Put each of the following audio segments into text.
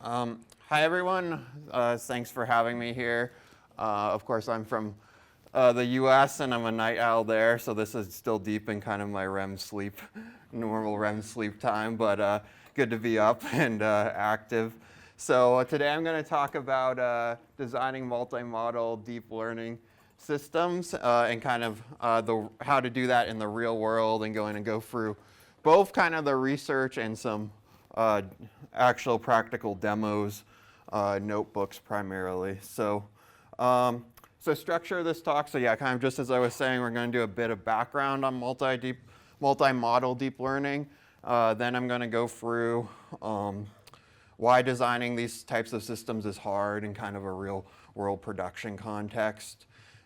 Hi everyone, thanks for having me here. Of course I'm from the US and I'm a night owl there, so this is still deep in kind of my REM sleep, normal REM sleep time, but good to be up and active. So today I'm going to talk about designing multimodal deep learning systems and kind of how to do that in the real world, and going to go through both kind of the research and some actual practical demos, notebooks primarily. So structure of this talk, so yeah, kind of just as I was saying, we're going to do a bit of background on multimodal deep learning. Then I'm going to go through why designing these types of systems is hard in kind of a real world production context.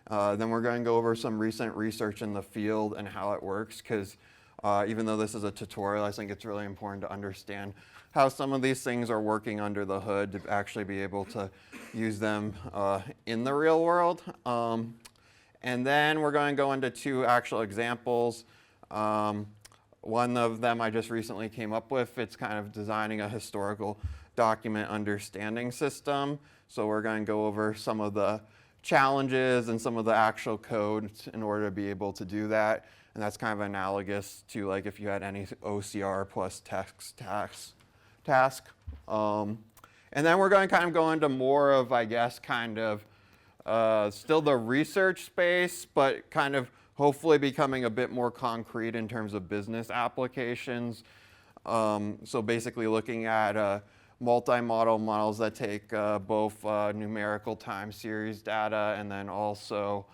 Then we're going to go over some recent research in the field and how it works, because even though this is a tutorial, I think it's really important to understand how some of these things are working under the hood to actually be able to use them in the real world. And then we're going to go into two actual examples. One of them I just recently came up with. It's kind of designing a historical document understanding system. So we're going to go over some of the challenges and some of the actual code in order to be able to do that. And that's kind of analogous to like if you had any OCR plus text task. And then we're going to kind of go into more of, I guess, kind of still the research space, but kind of hopefully becoming a bit more concrete in terms of business applications. So basically looking at multimodal models that take both numerical time series data and then also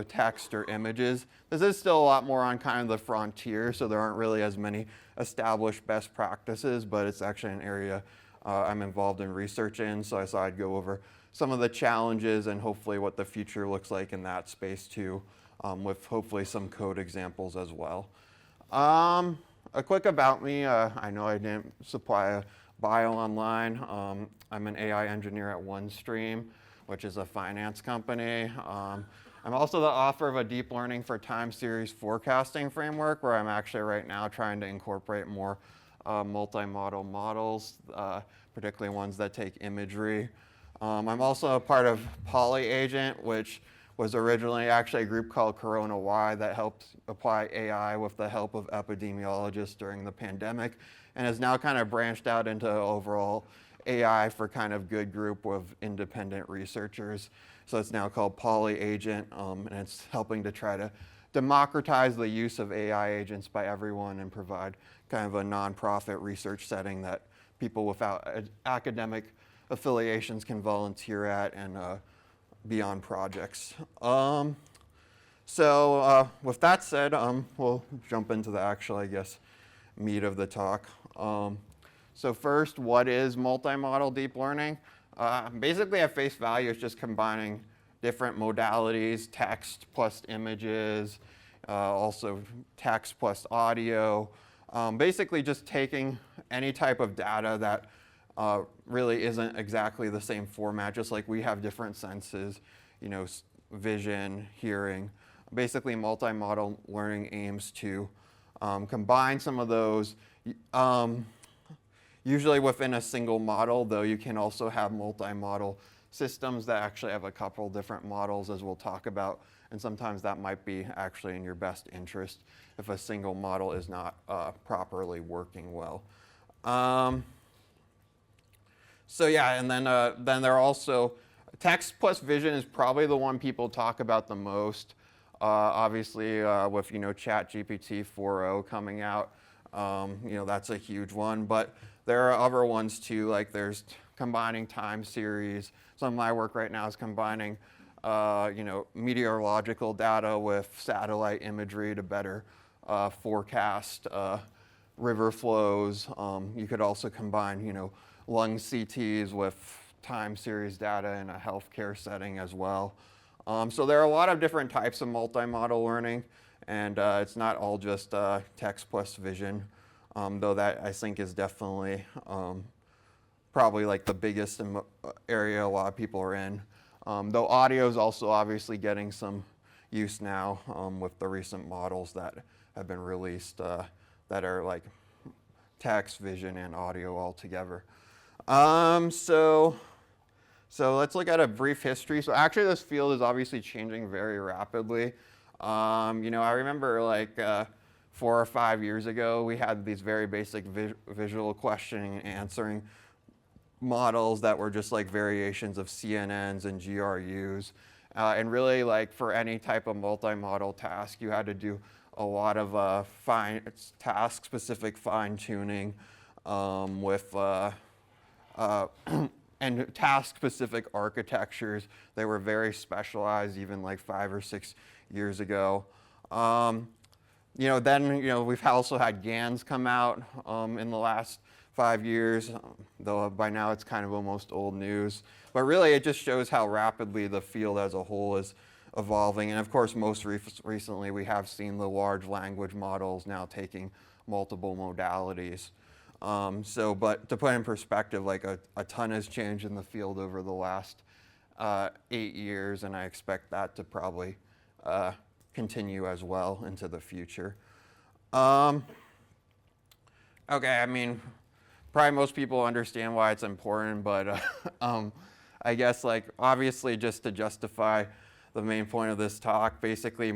text or images. This is still a lot more on kind of the frontier, so there aren't really as many established best practices, but it's actually an area I'm involved in research in, so I thought I'd go over some of the challenges and hopefully what the future looks like in that space too, with hopefully some code examples as well. A quick about me, I know I didn't supply a bio online. I'm an AI engineer at OneStream, which is a finance company. I'm also the author of a deep learning for time series forecasting framework, where I'm actually right now trying to incorporate more multimodal models, particularly ones that take imagery. I'm also a part of PolyAgent, which was originally actually a group called Corona Y that helped apply AI with the help of epidemiologists during the pandemic, and has now kind of branched out into overall AI for kind of good group of independent researchers. So it's now called PolyAgent, and it's helping to try to democratize the use of AI agents by everyone and provide kind of a nonprofit research setting that people without academic affiliations can volunteer at and be on projects. So with that said, we'll jump into the actual, I guess, meat of the talk. So first, what is multimodal deep learning? Basically at face value, it's just combining different modalities, text plus images, also text plus audio. Basically just taking any type of data that really isn't exactly the same format, just like we have different senses, you know, vision, hearing. Basically, multimodal learning aims to combine some of those, usually within a single model, though you can also have multimodal systems that actually have a couple different models, as we'll talk about, and sometimes that might be actually in your best interest if a single model is not properly working well. So yeah, and then there are also, text plus vision is probably the one people talk about the most. Obviously, with ChatGPT 4.0 coming out, that's a huge one. But there are other ones too, like there's combining time series. Some of my work right now is combining, meteorological data with satellite imagery to better forecast river flows. You could also combine, lung CTs with time series data in a healthcare setting as well. So there are a lot of different types of multimodal learning, and it's not all just text plus vision, though that I think is definitely probably like the biggest area a lot of people are in. Though audio is also obviously getting some use now with the recent models that have been released that are like text, vision, and audio all together. So let's look at a brief history. So actually this field is obviously changing very rapidly. I remember like 4 or 5 years ago, we had these very basic visual questioning and answering models that were just like variations of CNNs and GRUs. And really like for any type of multimodal task, you had to do a lot of task-specific fine-tuning with and task-specific architectures. They were very specialized even like 5 or 6 years ago. Then we've also had GANs come out in the last 5 years, though by now it's kind of almost old news. But really it just shows how rapidly the field as a whole is evolving. And of course, most recently we have seen the large language models now taking multiple modalities. But to put in perspective, like a ton has changed in the field over the last 8 years, and I expect that to probably continue as well into the future. Okay, I mean, probably most people understand why it's important, but I guess like obviously just to justify the main point of this talk, basically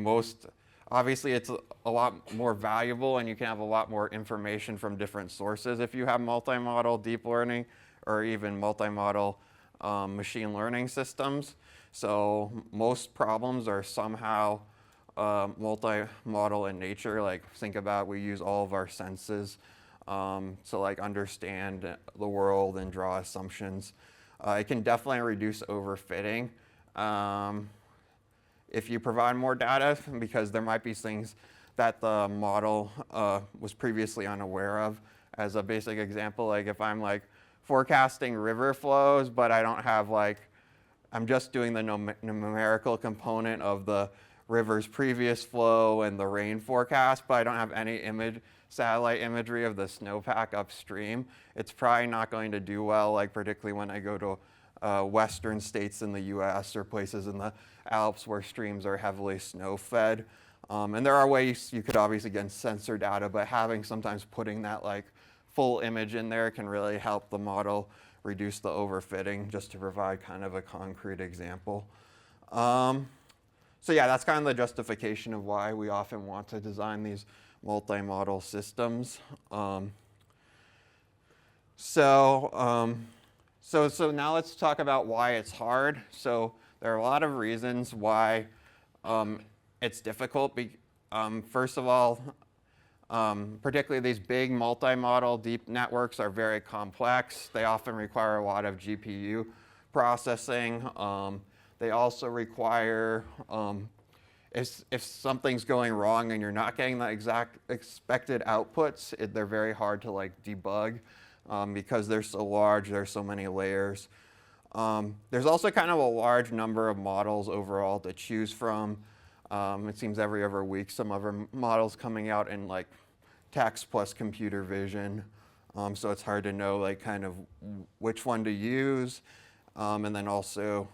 obviously it's a lot more valuable and you can have a lot more information from different sources if you have multimodal deep learning or even multimodal machine learning systems. So most problems are somehow multimodal in nature. Like think about, we use all of our senses to like understand the world and draw assumptions. It can definitely reduce overfitting if you provide more data, because there might be things that the model was previously unaware of. As a basic example, like if I'm like forecasting river flows, but I don't have like, I'm just doing the numerical component of the river's previous flow and the rain forecast, but I don't have any satellite imagery of the snowpack upstream, it's probably not going to do well, like particularly when I go to western states in the US or places in the Alps where streams are heavily snow-fed. And there are ways you could obviously get sensor data, but sometimes putting that like full image in there can really help the model reduce the overfitting, just to provide kind of a concrete example. So yeah, that's kind of the justification of why we often want to design these multimodal systems. So now let's talk about why it's hard. So there are a lot of reasons why it's difficult. First of all, particularly these big multimodal deep networks are very complex. They often require a lot of GPU processing. They also require, if something's going wrong and you're not getting the exact expected outputs, they're very hard to like debug because they're so large, there's so many layers. There's also kind of a large number of models overall to choose from. It seems every other week some other models coming out in like text plus computer vision. So it's hard to know like kind of which one to use. And then also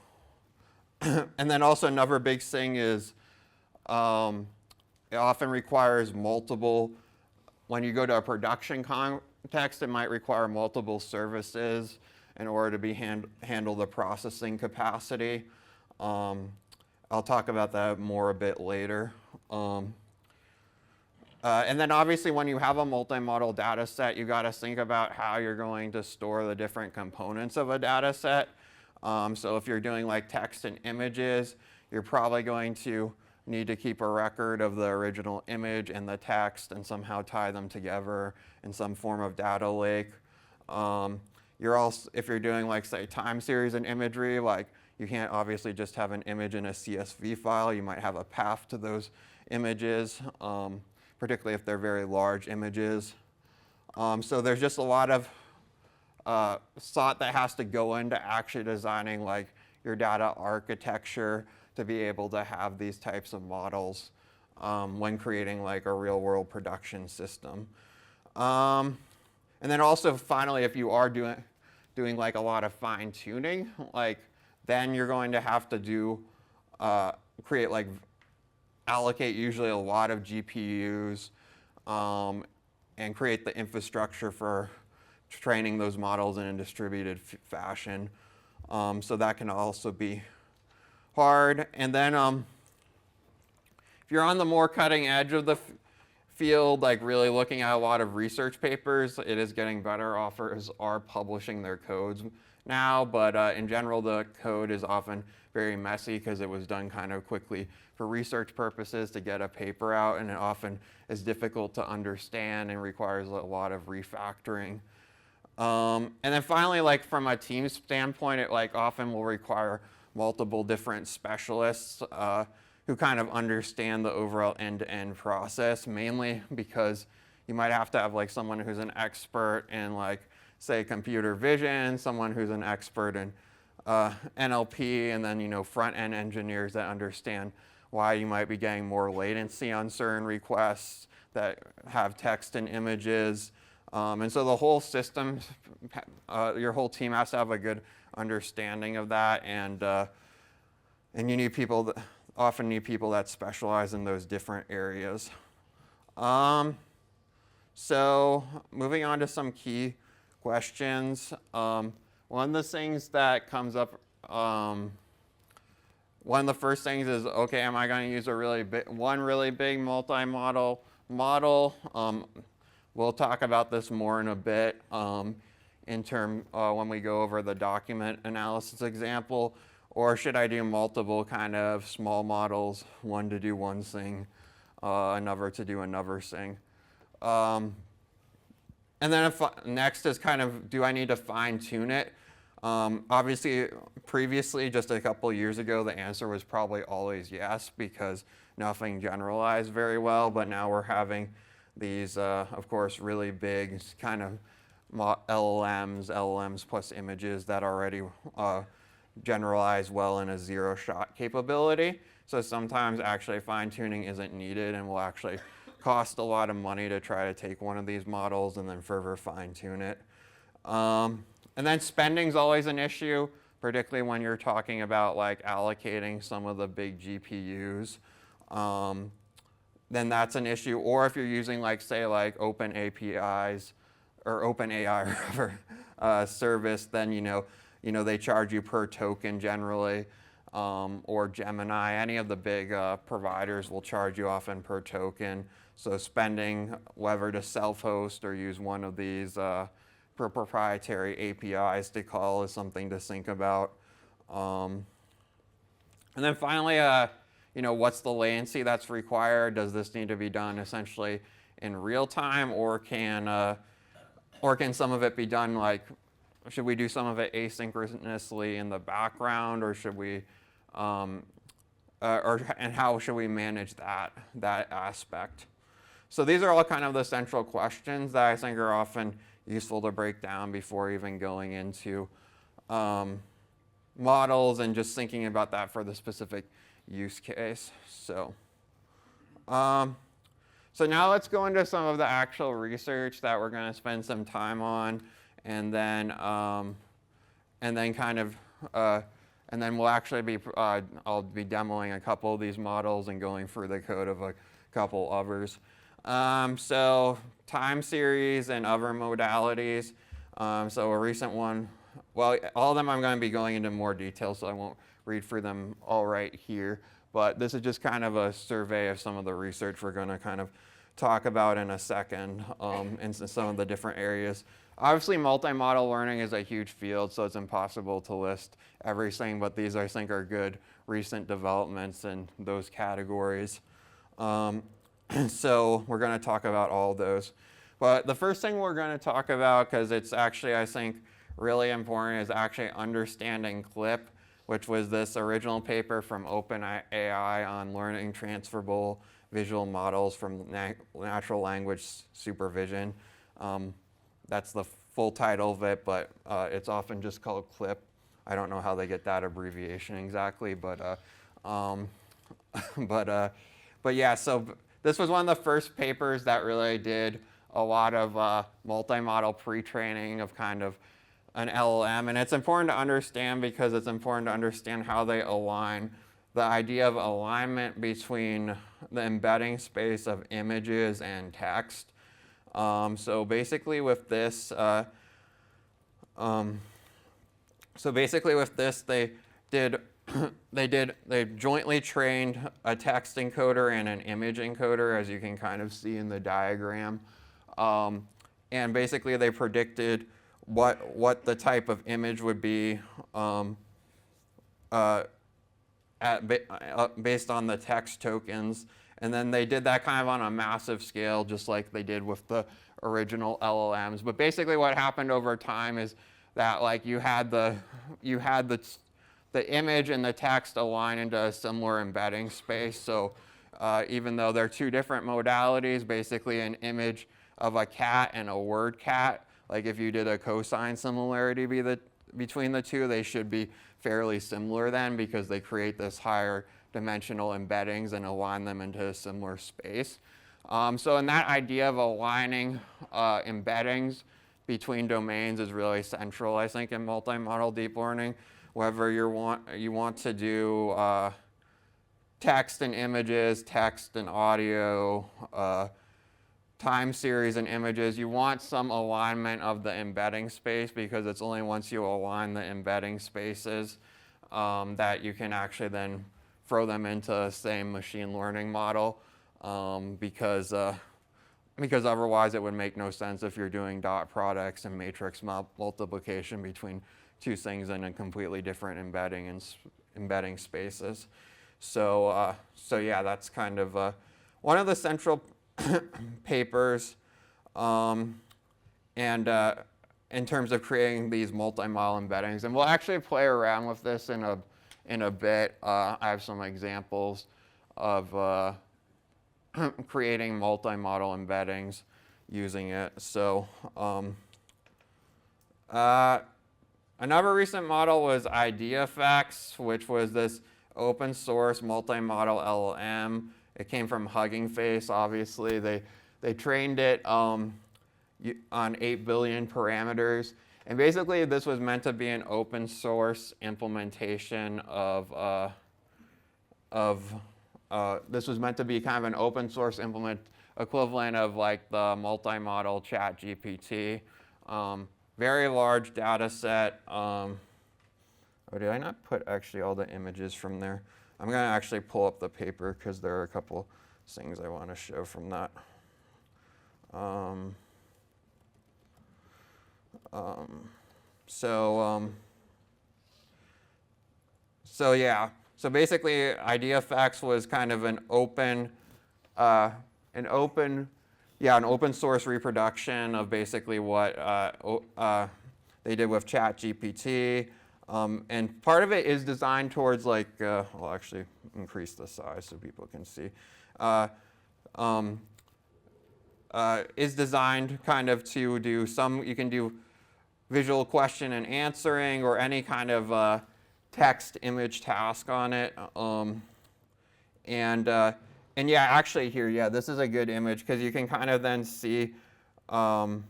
another big thing is it often requires multiple, when you go to a production context, it might require multiple services in order to handle the processing capacity. I'll talk about that more a bit later. And then obviously when you have a multimodal data set, you got to think about how you're going to store the different components of a data set. So if you're doing like text and images, you're probably going to need to keep a record of the original image and the text and somehow tie them together in some form of data lake. If you're doing like say time series and imagery, like you can't obviously just have an image in a CSV file. You might have a path to those images, particularly if they're very large images. So there's just a lot of thought that has to go into actually designing like your data architecture to be able to have these types of models when creating like a real world production system. And then also finally, if you are doing like a lot of fine tuning, like then you're going to have to do, allocate usually a lot of GPUs and create the infrastructure for training those models in a distributed fashion. So that can also be hard. And then if you're on the more cutting edge of the field, like really looking at a lot of research papers, it is getting better. Authors are publishing their codes now, but in general, the code is often very messy because it was done kind of quickly for research purposes to get a paper out, and it often is difficult to understand and requires a lot of refactoring. And then finally, like from a team standpoint, it like often will require multiple different specialists who kind of understand the overall end-to-end process, mainly because you might have to have like someone who's an expert in like, say, computer vision, someone who's an expert in NLP, and then, you know, front-end engineers that understand why you might be getting more latency on certain requests that have text and images. And so the whole system, your whole team has to have a good understanding of that, and you need people that, often need people that specialize in those different areas. So moving on to some key questions. One of the things that comes up, one of the first things is, okay, am I going to use a really big, one really big multi-modal model? We'll talk about this more in a bit when we go over the document analysis example. Or should I do multiple kind of small models, one to do one thing, another to do another thing? And then next is kind of, do I need to fine tune it? Obviously, previously, just a couple years ago, the answer was probably always yes, because nothing generalized very well, but now we're having these, of course, really big kind of LLMs plus images that already generalize well in a zero-shot capability. So sometimes actually fine-tuning isn't needed and will actually cost a lot of money to try to take one of these models and then further fine-tune it. And then spending's always an issue, particularly when you're talking about like allocating some of the big GPUs. Then that's an issue. Or if you're using like, say, like open APIs or OpenAI service, then you know they charge you per token generally, or Gemini. Any of the big providers will charge you often per token. So spending, whether to self-host or use one of these proprietary APIs to call, is something to think about. And then finally, what's the latency that's required? Does this need to be done essentially in real time, or can some of it be done like, should we do some of it asynchronously in the background, or should we, and how should we manage that aspect? So these are all kind of the central questions that I think are often useful to break down before even going into models and just thinking about that for the specific use case. So now let's go into some of the actual research that we're going to spend some time on, and then we'll actually be I'll be demoing a couple of these models and going through the code of a couple others. So time series and other modalities. So a recent one, well, all of them I'm going to be going into more detail, so I won't read through them all right here. But this is just kind of a survey of some of the research we're going to kind of talk about in a second in some of the different areas. Obviously, multimodal learning is a huge field, so it's impossible to list everything, but these I think are good recent developments in those categories. So we're going to talk about all those. But the first thing we're going to talk about, because it's actually, I think, really important, is actually understanding CLIP, which was this original paper from OpenAI on learning transferable visual models from natural language supervision. That's the full title of it, but it's often just called CLIP. I don't know how they get that abbreviation exactly, but yeah, so this was one of the first papers that really did a lot of multi-model pre-training of kind of an LLM, and it's important to understand because it's important to understand how they align. The idea of alignment between the embedding space of images and text. So basically with this, they jointly trained a text encoder and an image encoder, as you can kind of see in the diagram. And basically they predicted what the type of image would be based on the text tokens. And then they did that kind of on a massive scale, just like they did with the original LLMs. But basically what happened over time is that like you had the image and the text align into a similar embedding space. So even though they're two different modalities, basically an image of a cat and a word cat, like if you did a cosine similarity between the two, they should be fairly similar then, because they create this higher dimensional embeddings and align them into a similar space. So in that idea of aligning embeddings between domains is really central, I think, in multimodal deep learning. Whether you want to do text and images, text and audio, time series and images, you want some alignment of the embedding space, because it's only once you align the embedding spaces that you can actually then throw them into the same machine learning model, because otherwise it would make no sense if you're doing dot products and matrix multiplication between two things in a completely different embedding spaces. So yeah, that's kind of one of the central papers, and in terms of creating these multi-modal embeddings. And we'll actually play around with this in a bit. I have some examples of creating multi-modal embeddings using it. So another recent model was IdeaFX, which was this open source multi-modal LLM. It came from HuggingFace, obviously. They trained it on 8 billion parameters. And basically, this was meant to be an open source implementation this was meant to be kind of an open source equivalent of like the multi-modal ChatGPT. Very large data set. Oh, did I not put actually all the images from there? I'm going to actually pull up the paper because there are a couple things I want to show from that. So yeah. So basically, IdeaFX was kind of an open source reproduction of basically what they did with ChatGPT. And part of it is designed towards like, I'll actually increase the size so people can see. Is designed kind of to do you can do visual question and answering or any kind of text image task on it. And yeah, actually here, yeah, this is a good image because you can kind of then see some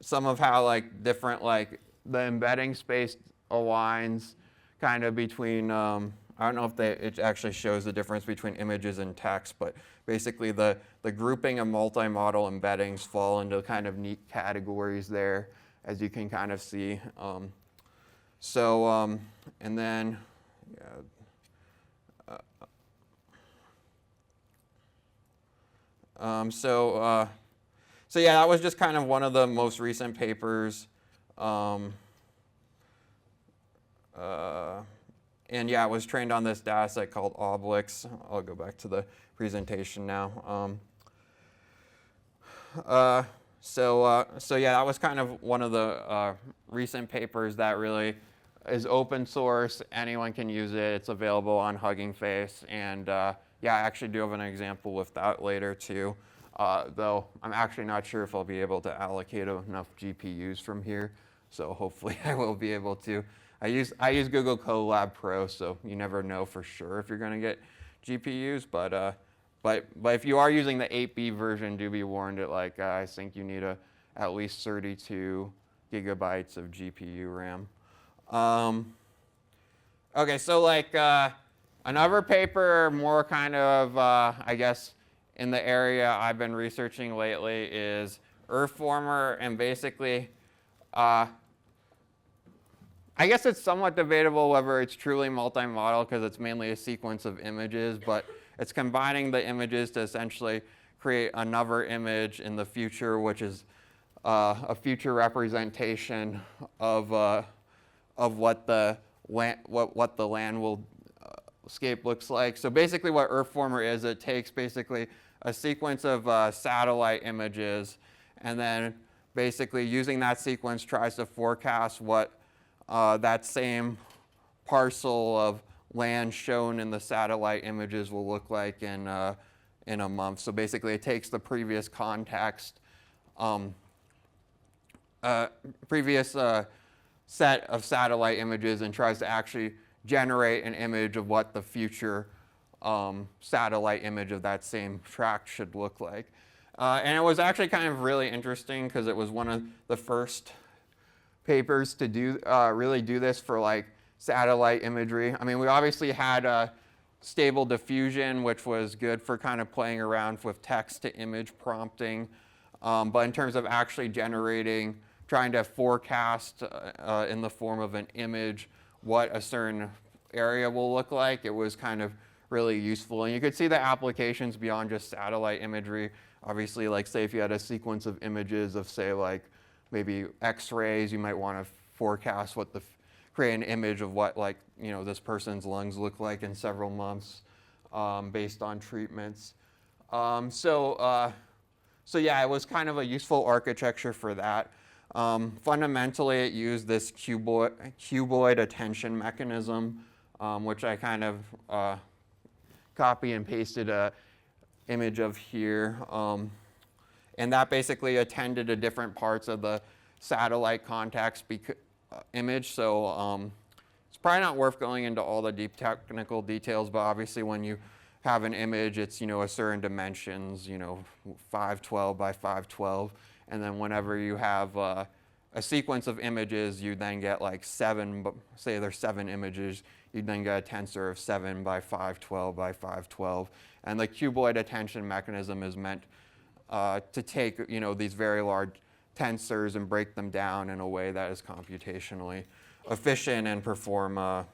of how like different like the embedding space aligns kind of between, I don't know if it actually shows the difference between images and text, but basically the grouping of multimodal embeddings fall into kind of neat categories there, as you can kind of see. And then, yeah. So yeah, that was just kind of one of the most recent papers. And yeah, it was trained on this data set called Oblix. I'll go back to the presentation now. So yeah, that was kind of one of the recent papers that really is open source. Anyone can use it. It's available on HuggingFace. And yeah, I actually do have an example with that later too. Though I'm actually not sure if I'll be able to allocate enough GPUs from here. So hopefully I will be able to. I use Google Colab Pro, so you never know for sure if you're going to get GPUs. But if you are using the 8B version, do be warned that like I think you need at least 32 gigabytes of GPU RAM. Okay, so like another paper, more kind of I guess in the area I've been researching lately is Earthformer, and basically, I guess it's somewhat debatable whether it's truly multimodal because it's mainly a sequence of images, but it's combining the images to essentially create another image in the future, which is a future representation of what the landscape looks like. So basically what Earthformer is, it takes basically a sequence of satellite images, and then basically using that sequence tries to forecast what that same parcel of land shown in the satellite images will look like in a month. So basically it takes the previous context, previous set of satellite images and tries to actually generate an image of what the future satellite image of that same tract should look like. And it was actually kind of really interesting because it was one of the first papers to do really do this for like satellite imagery. I mean, we obviously had stable diffusion, which was good for kind of playing around with text to image prompting. But in terms of actually generating, trying to forecast in the form of an image what a certain area will look like, it was kind of really useful. And you could see the applications beyond just satellite imagery. Obviously, like say if you had a sequence of images of say like maybe X-rays, you might want to forecast what create an image of what like, you know, this person's lungs look like in several months based on treatments. So yeah, it was kind of a useful architecture for that. Fundamentally, it used this cuboid attention mechanism, which I kind of copy and pasted an image of here. And that basically attended to different parts of the satellite context image. So it's probably not worth going into all the deep technical details, but obviously when you have an image, it's, you know, a certain dimensions, you know, 512 by 512. And then whenever you have a sequence of images, you then get like say there's 7 images, you then get a tensor of 7 by 512 by 512. And the cuboid attention mechanism is meant to take, you know, these very large tensors and break them down in a way that is computationally efficient and perform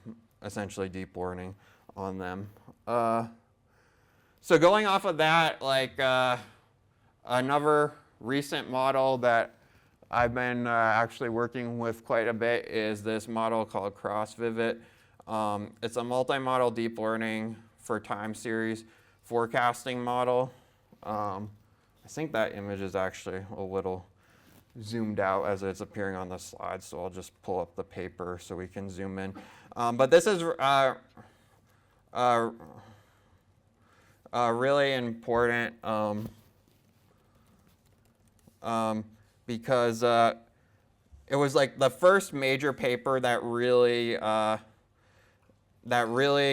essentially deep learning on them. So going off of that, like another recent model that I've been actually working with quite a bit is this model called CrossVivid. It's a multimodal deep learning for time series forecasting model. I think that image is actually a little zoomed out as it's appearing on the slide, so I'll just pull up the paper so we can zoom in. But this is really important because it was like the first major paper that really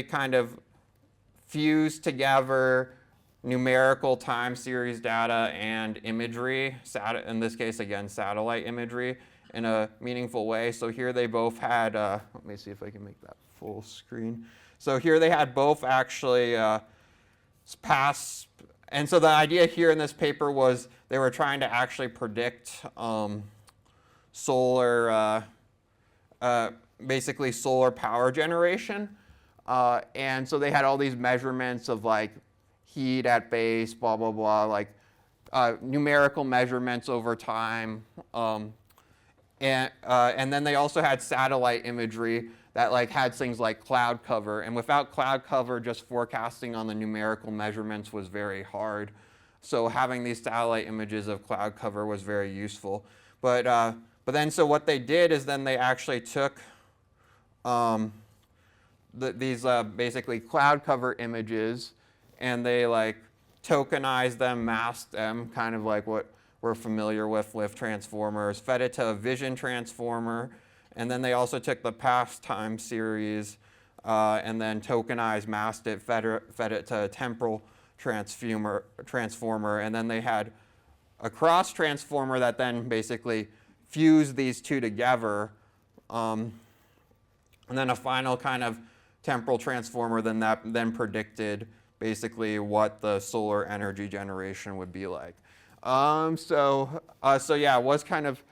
kind of fused together numerical time series data and imagery, in this case again satellite imagery, in a meaningful way. So here they both had, let me see if I can make that full screen. So here they had both actually pass, and so the idea here in this paper was they were trying to actually predict basically solar power generation. And so they had all these measurements of like heat at base, blah, blah, blah, like numerical measurements over time. And then they also had satellite imagery that like had things like cloud cover. And without cloud cover, just forecasting on the numerical measurements was very hard. So having these satellite images of cloud cover was very useful. But then so what they did is then they actually took these basically cloud cover images and they like tokenized them, masked them, kind of like what we're familiar with transformers, fed it to a vision transformer, and then they also took the past time series and then tokenized, masked it, fed it to a temporal transformer, and then they had a cross transformer that then basically fused these two together, and then a final kind of temporal transformer then predicted basically what the solar energy generation would be like. So yeah, it was kind of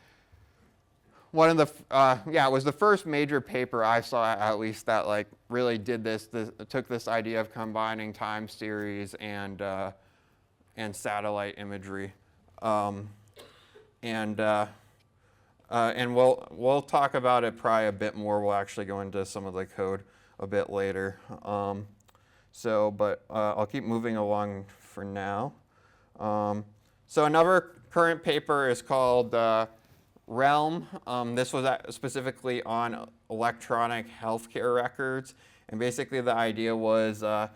one of the it was the first major paper I saw, at least, that like really did this took this idea of combining time series and satellite imagery, and we'll talk about it probably a bit more. We'll actually go into some of the code a bit later. But I'll keep moving along for now. So another current paper is called Realm. This was specifically on electronic healthcare records, and basically the idea was on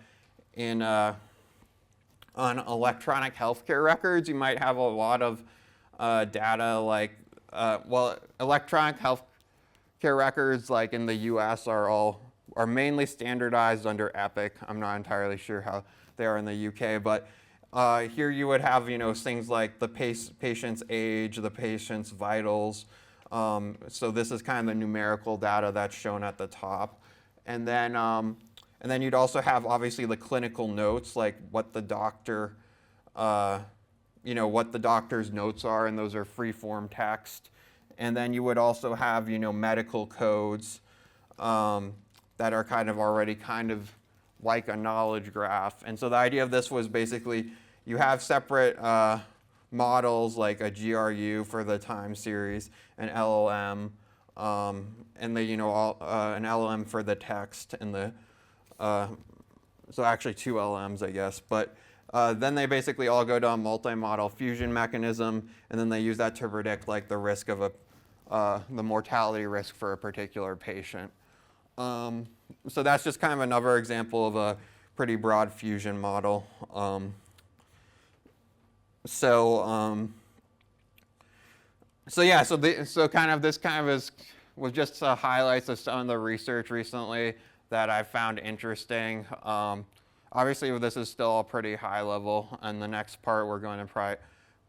electronic healthcare records, you might have a lot of data like electronic healthcare records like in the U.S. are mainly standardized under Epic. I'm not entirely sure how they are in the U.K., but here you would have things like the patient's age, the patient's vitals. So this is kind of the numerical data that's shown at the top, and then you'd also have obviously the clinical notes, like what the doctor, what the doctor's notes are, and those are free-form text. And then you would also have medical codes that are kind of already kind of like a knowledge graph. And so the idea of this was basically you have separate models like a GRU for the time series, an LLM, and an LLM for the text, and so actually two LLMs, I guess. But then they basically all go to a multi-modal fusion mechanism, and then they use that to predict like the risk of the mortality risk for a particular patient. So that's just kind of another example of a pretty broad fusion model. So this was just highlights of some of the research recently that I found interesting. Obviously, this is still pretty high level, and the next part we're going to probably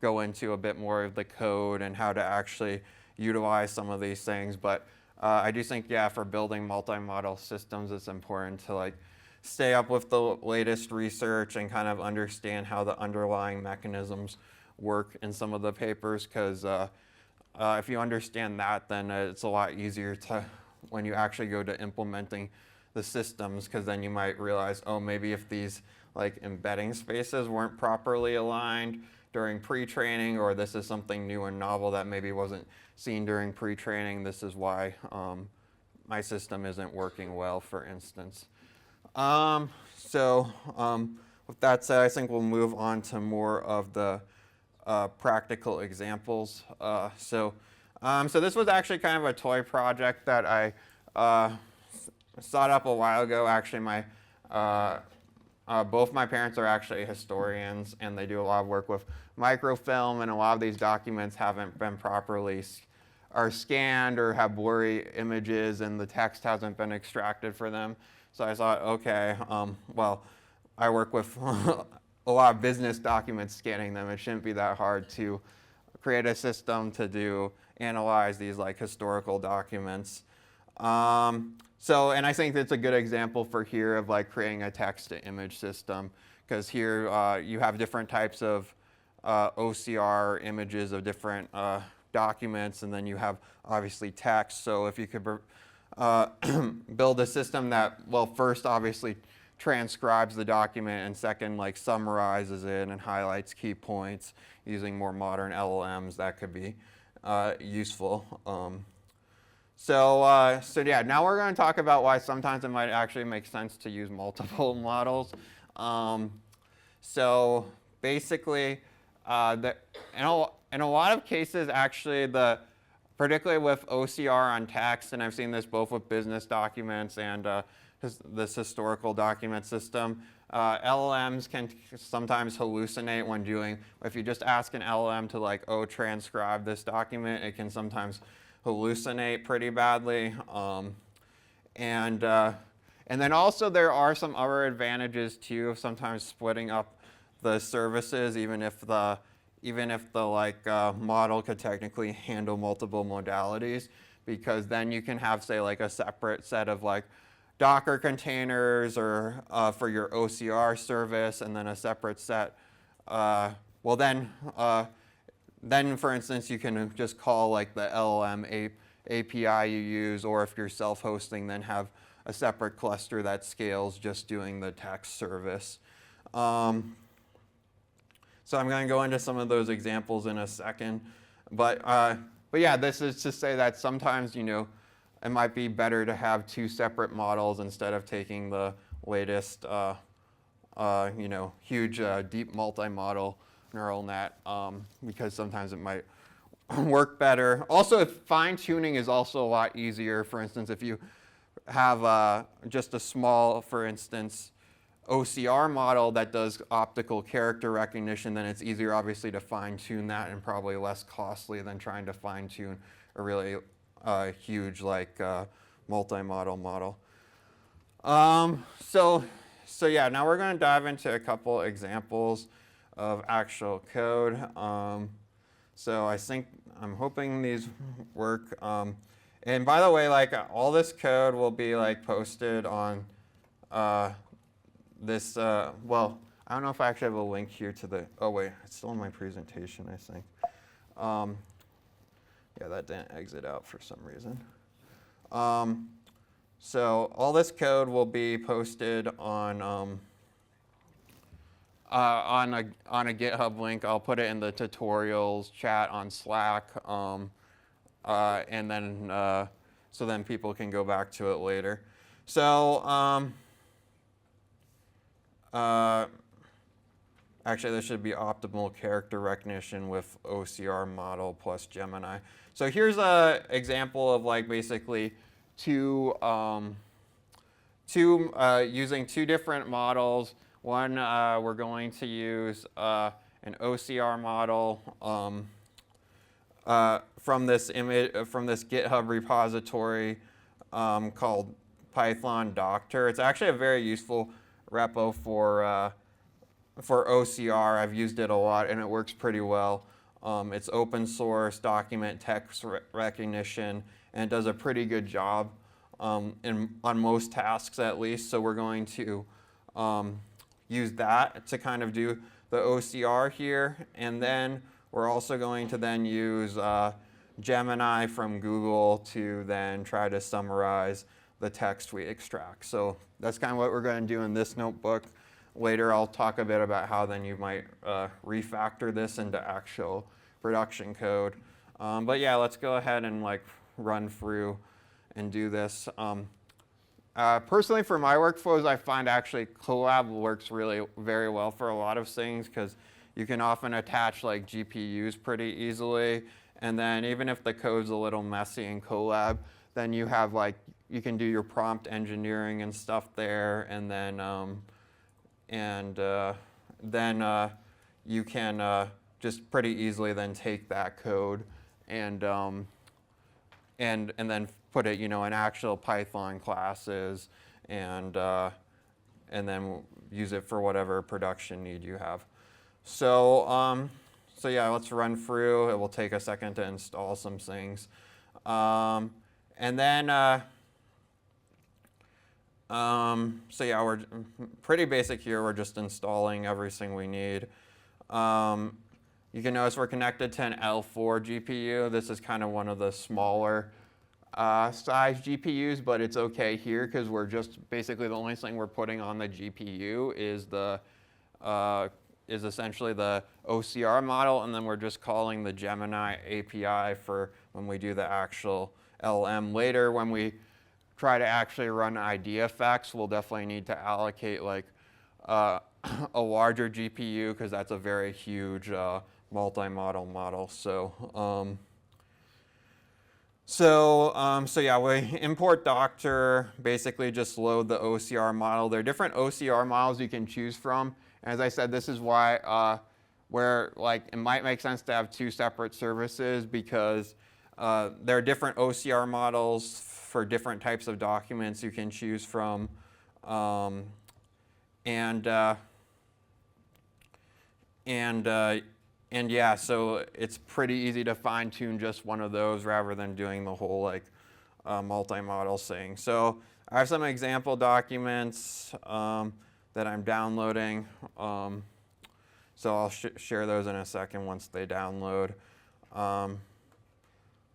go into a bit more of the code and how to actually utilize some of these things. But I do think, for building multi-modal systems, it's important to like stay up with the latest research and kind of understand how the underlying mechanisms work in some of the papers, because if you understand that, then it's a lot easier to when you actually go to implementing the systems, because then you might realize, oh, maybe if these like embedding spaces weren't properly aligned during pre-training, or this is something new and novel that maybe wasn't seen during pre-training, this is why my system isn't working well, for instance. With that said, I think we'll move on to more of the practical examples. So this was actually kind of a toy project that I set up a while ago. Actually, both my parents are actually historians, and they do a lot of work with microfilm, and a lot of these documents haven't been properly scanned or have blurry images, and the text hasn't been extracted for them. So I thought, okay, I work with a lot of business documents, scanning them. It shouldn't be that hard to create a system to analyze these like historical documents. And I think that's a good example for here of like creating a text to image system, because here you have different types of OCR images of different documents, and then you have obviously text. So if you could build a system that, first obviously transcribes the document, and second like summarizes it and highlights key points using more modern LLMs, that could be useful. Now we're going to talk about why sometimes it might actually make sense to use multiple models. So basically, in a lot of cases, actually, particularly with OCR on text, and I've seen this both with business documents and this historical document system, LLMs can sometimes hallucinate when if you just ask an LLM to transcribe this document, it can sometimes hallucinate pretty badly. And then also there are some other advantages too of sometimes splitting up the services, even if the model could technically handle multiple modalities, because then you can have, say, like a separate set of Docker containers or for your OCR service, and then a separate set. Well, then for instance, you can just call like the LLM API you use, or if you're self-hosting, then have a separate cluster that scales just doing the text service. So I'm going to go into some of those examples in a second. But yeah, this is to say that sometimes, it might be better to have two separate models instead of taking the latest, huge deep multi-modal neural net, because sometimes it might work better. Also, fine-tuning is also a lot easier. For instance, if you have just a small, for instance, OCR model that does optical character recognition, then it's easier, obviously, to fine-tune that and probably less costly than trying to fine-tune a really huge, like, multi-modal model. So yeah, now we're going to dive into a couple examples of actual code. So I'm hoping these work. And by the way, like, all this code will be like posted on this, well, I don't know if I actually have a link here to the, oh wait, it's still in my presentation, I think. Yeah, that didn't exit out for some reason. So all this code will be posted on a GitHub link. I'll put it in the tutorials chat on Slack, and then so then people can go back to it later. So actually, this should be optimal character recognition with OCR model plus Gemini. So here's an example of like basically using two different models. One, we're going to use an OCR model from this GitHub repository called Python Doctor. It's actually a very useful repo for OCR. I've used it a lot, and it works pretty well. It's open source, document text recognition, and it does a pretty good job on most tasks at least. So we're going to use that to kind of do the OCR here. And then we're also going to then use Gemini from Google to then try to summarize the text we extract. So that's kind of what we're going to do in this notebook. Later, I'll talk a bit about how then you might refactor this into actual production code. But yeah, let's go ahead and like run through and do this. Personally, for my workflows, I find actually Colab works really very well for a lot of things because you can often attach like GPUs pretty easily. And then even if the code's a little messy in Colab, then you have like, you can do your prompt engineering and stuff there, and then you can just pretty easily then take that code and then put it, in actual Python classes, and then use it for whatever production need you have. So yeah, let's run through. It will take a second to install some things, and then. So yeah, we're pretty basic here. We're just installing everything we need. You can notice we're connected to an L4 GPU. This is kind of one of the smaller size GPUs, but it's okay here because we're just basically the only thing we're putting on the GPU is essentially the OCR model, and then we're just calling the Gemini API for when we do the actual LM. Later, when we try to actually run ID effects, we'll definitely need to allocate like a larger GPU because that's a very huge multi-modal model. So yeah, we import Doctor, basically just load the OCR model. There are different OCR models you can choose from. And as I said, this is why where like it might make sense to have two separate services because there are different OCR models for different types of documents you can choose from, and yeah, so it's pretty easy to fine-tune just one of those rather than doing the whole like multi-modal thing. So I have some example documents that I'm downloading. So I'll share those in a second once they download.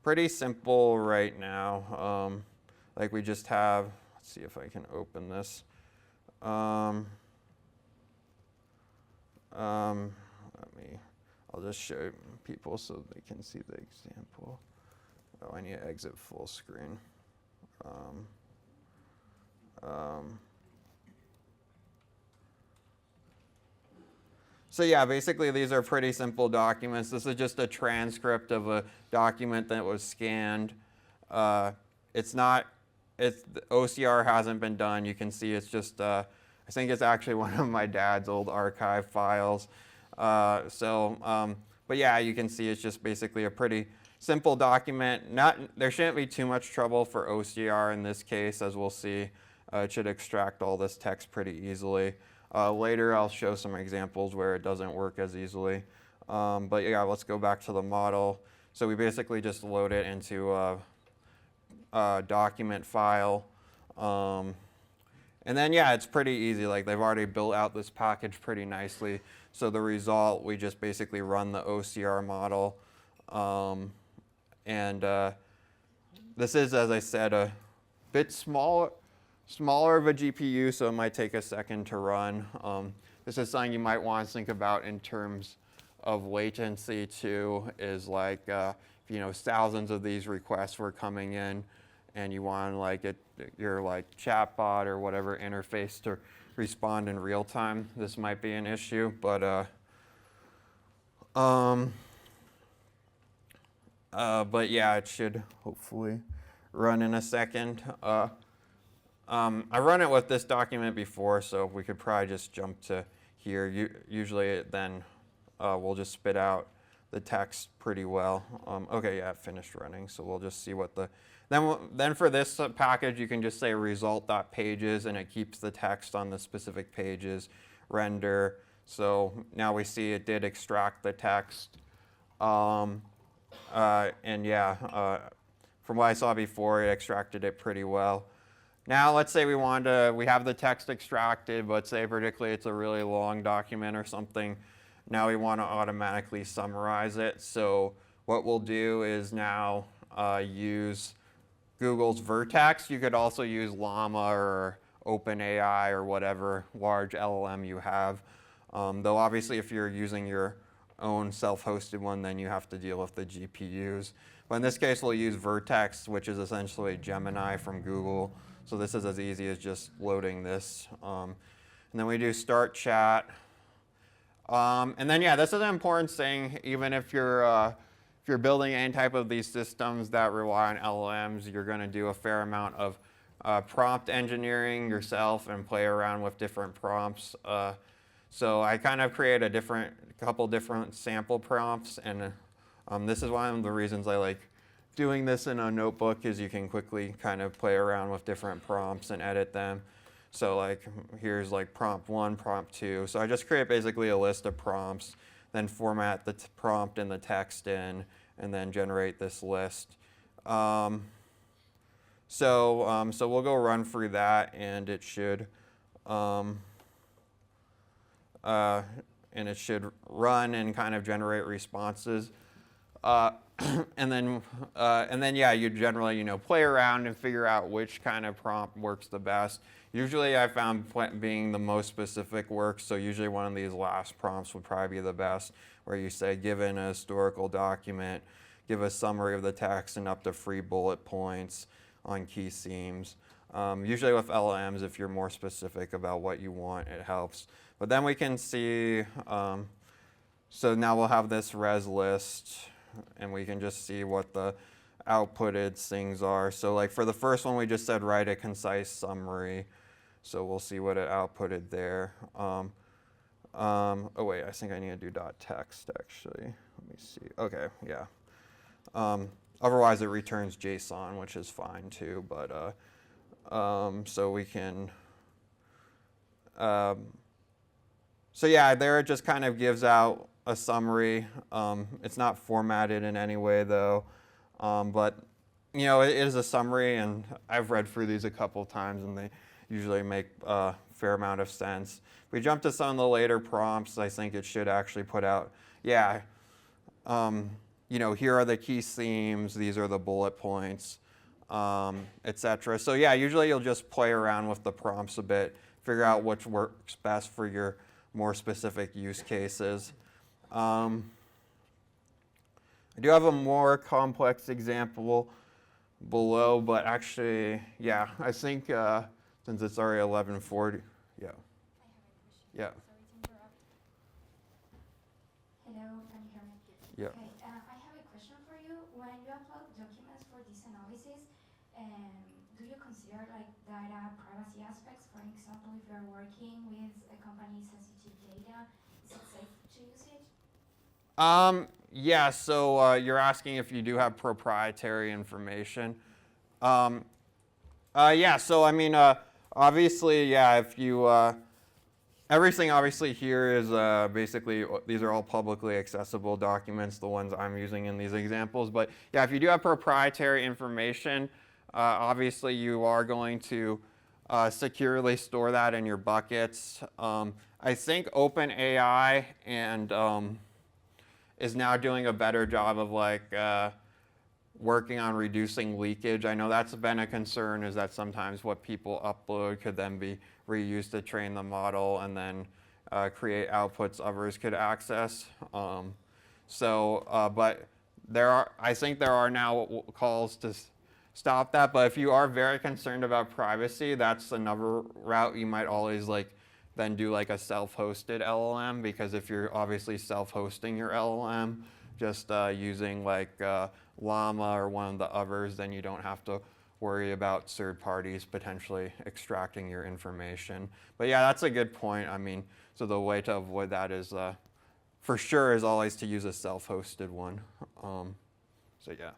Pretty simple right now. Like we just have, let's see if I can open this. I'll just show people so they can see the example. Oh, I need to exit full screen. So yeah, basically these are pretty simple documents. This is just a transcript of a document that was scanned. The OCR hasn't been done. You can see it's just, I think it's actually one of my dad's old archive files. But yeah, you can see it's just basically a pretty simple document. There shouldn't be too much trouble for OCR in this case, as we'll see. It should extract all this text pretty easily. Later I'll show some examples where it doesn't work as easily. But yeah, let's go back to the model. So we basically just load it into a document file. And then yeah, it's pretty easy. Like they've already built out this package pretty nicely. So the result, we just basically run the OCR model. This is, as I said, a bit smaller of a GPU, so it might take a second to run. This is something you might want to think about in terms of latency too, is like, if thousands of these requests were coming in and you want like your like chatbot or whatever interface to respond in real time, this might be an issue, but yeah, it should hopefully run in a second. I've run it with this document before, so we could probably just jump to here. Usually then we'll just spit out the text pretty well. Okay, yeah, it finished running, so we'll just see what the... Then for this package, you can just say result.pages, and it keeps the text on the specific pages, render. So now we see it did extract the text. And yeah, from what I saw before, it extracted it pretty well. Now let's say we have the text extracted, but say particularly it's a really long document or something. Now we want to automatically summarize it. So what we'll do is now use Google's Vertex. You could also use Llama or OpenAI or whatever large LLM you have. Though obviously if you're using your own self-hosted one, then you have to deal with the GPUs. But in this case, we'll use Vertex, which is essentially Gemini from Google. So this is as easy as just loading this. And then we do start chat. And then yeah, this is an important thing, even if you're building any type of these systems that rely on LLMs, you're going to do a fair amount of prompt engineering yourself and play around with different prompts. So I kind of create a couple different sample prompts, and this is one of the reasons I like doing this in a notebook, is you can quickly kind of play around with different prompts and edit them. So like here's like prompt 1, prompt 2. So I just create basically a list of prompts, then format the prompt and the text in, and then generate this list. So we'll go run through that, and it should run and kind of generate responses. And then yeah, you generally play around and figure out which kind of prompt works the best. Usually I found being the most specific works, so usually one of these last prompts would probably be the best, where you say, given a historical document, give a summary of the text and up to 3 bullet points on key themes. Usually with LLMs, if you're more specific about what you want, it helps. But then we can see, so now we'll have this res list, and we can just see what the outputted things are. So like for the first one, we just said write a concise summary. So we'll see what it outputted there. Oh wait, I think I need to do .text actually. Let me see. Okay, yeah. Otherwise it returns JSON, which is fine too. But so we can. So yeah, there it just kind of gives out a summary. It's not formatted in any way though, but you know, it is a summary, and I've read through these a couple times, and they usually make a fair amount of sense. If we jump to some of the later prompts, I think it should actually put out, yeah, you know, here are the key themes, these are the bullet points, etc. So yeah, usually you'll just play around with the prompts a bit, figure out which works best for your more specific use cases. I do have a more complex example below, but actually, yeah, I think since it's already 11:40, yeah. I have a question. Yeah. Sorry to interrupt. Hello, can you hear me? Yeah. Okay, I have a question for you. When you upload documents for this analysis, do you consider like data privacy aspects? For example, if you're working with a company's sensitive data, is it safe to use it? Yeah, so you're asking if you do have proprietary information. Yeah, so I mean, obviously, yeah, if you, everything obviously here is basically, these are all publicly accessible documents, the ones I'm using in these examples. But yeah, if you do have proprietary information, obviously you are going to securely store that in your buckets. I think OpenAI and is now doing a better job of like working on reducing leakage. I know that's been a concern, is that sometimes what people upload could then be reused to train the model and then create outputs others could access. But I think there are now calls to stop that. But if you are very concerned about privacy, that's another route. You might always then do like a self-hosted LLM, because if you're obviously self-hosting your LLM, just using like Llama or one of the others, then you don't have to worry about third parties potentially extracting your information. But yeah, that's a good point. I mean, so the way to avoid that is, for sure, is always to use a self-hosted one. So yeah.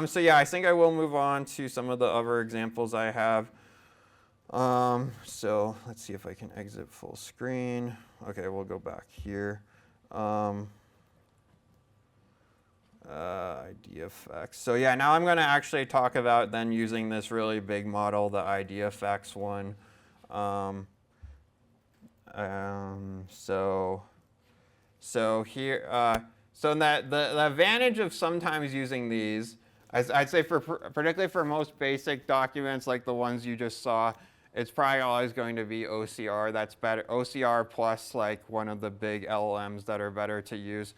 So yeah, I think I will move on to some of the other examples I have. So let's see if I can exit full screen. Okay, we'll go back here. ID effects. So yeah, now I'm going to actually talk about then using this really big model, the ID effects one. So here, so that the advantage of sometimes using these, I'd say particularly for most basic documents like the ones you just saw, it's probably always going to be OCR. That's better. OCR plus like one of the big LLMs that are better to use.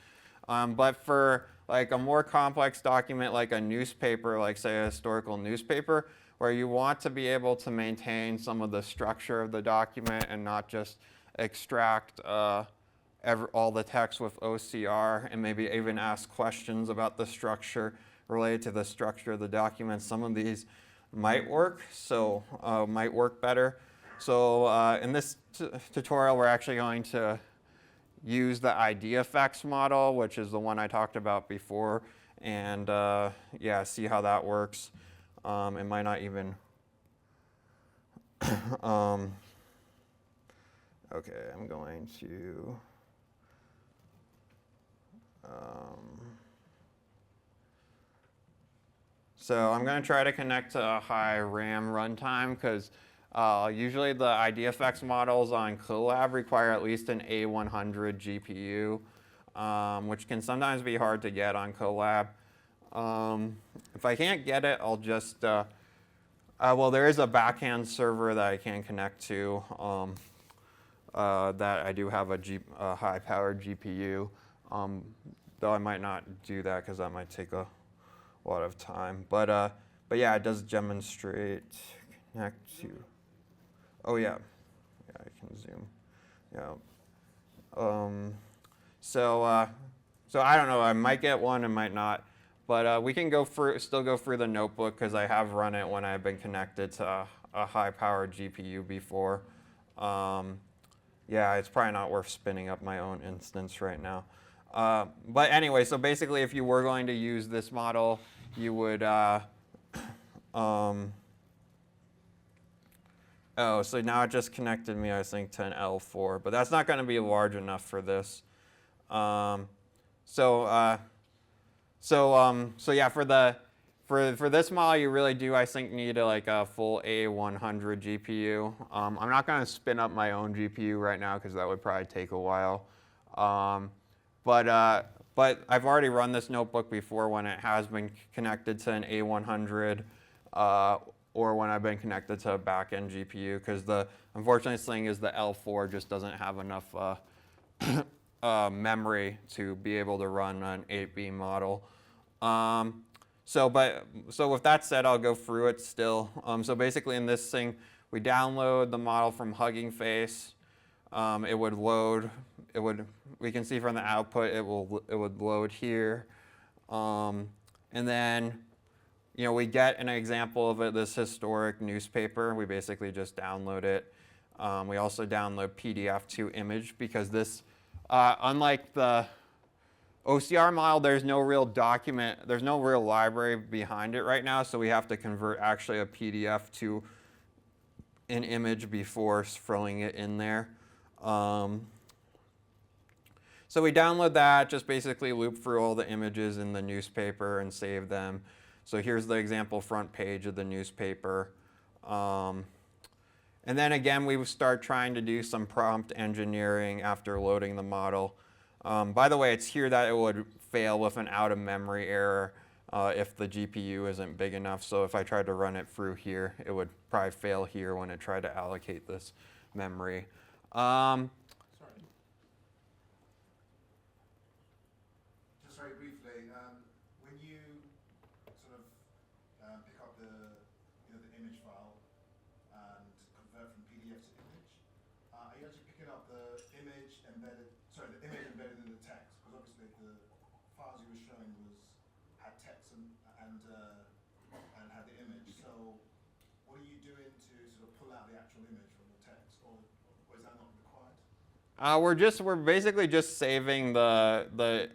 But for like a more complex document like a newspaper, like say a historical newspaper, where you want to be able to maintain some of the structure of the document and not just extract all the text with OCR and maybe even ask questions about the structure related to the structure of the document, some of these might work, so might work better. So in this tutorial, we're actually going to use the ID effects model, which is the one I talked about before, and yeah, see how that works. It might not even. Okay, I'm going to. So I'm going to try to connect to a high RAM runtime, because usually the ID effects models on Colab require at least an A100 GPU, which can sometimes be hard to get on Colab. If I can't get it, I'll just, well, there is a backhand server that I can connect to that I do have a high-powered GPU, though I might not do that because that might take a lot of time. But yeah, it does demonstrate connect to. Oh yeah, yeah, I can zoom. Yeah. So I don't know. I might get one, I might not. But we can still go through the notebook, because I have run it when I've been connected to a high-powered GPU before. Yeah, it's probably not worth spinning up my own instance right now. But anyway, so basically, if you were going to use this model, you would. Oh, so now it just connected me, I think, to an L4, but that's not going to be large enough for this. So So yeah, for this model, you really do, I think, need like a full A100 GPU. I'm not going to spin up my own GPU right now because that would probably take a while. But I've already run this notebook before when it has been connected to an A100 or when I've been connected to a back-end GPU, because the unfortunate thing is the L4 just doesn't have enough memory to be able to run an 8B model. So with that said, I'll go through it still. So basically in this thing, we download the model from HuggingFace. It would load. We can see from the output it would load here, and then we get an example of it, this historic newspaper. We basically just download it. We also download PDF to image because this, unlike the OCR model, there's no real document, there's no real library behind it right now, so we have to convert actually a PDF to an image before throwing it in there. So we download that, just basically loop through all the images in the newspaper and save them. So here's the example front page of the newspaper. And then again, we start trying to do some prompt engineering after loading the model. By the way, it's here that it would fail with an out-of-memory error if the GPU isn't big enough. So if I tried to run it through here, it would probably fail here when it tried to allocate this memory. Sorry. Just very briefly, when you sort of pick up the image file and convert from PDF to image, are you actually picking up the image embedded in the text? Because obviously the files you were showing had text and had the image. So what are you doing to sort of pull out the actual image from the text, or is that not required? We're basically just saving the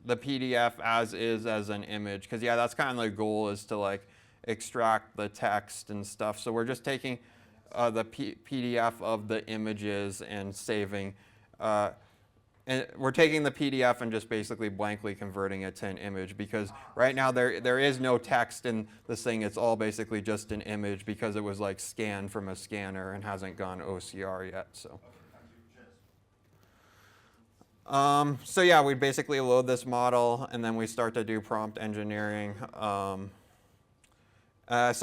PDF as is as an image, because yeah, that's kind of the goal, is to like extract the text and stuff. So we're just taking the PDF of the images and saving. And we're taking the PDF and just basically blankly converting it to an image, because right now there is no text in this thing. It's all basically just an image because it was like scanned from a scanner and hasn't gone OCR yet. So. So yeah, we basically load this model and then we start to do prompt engineering. So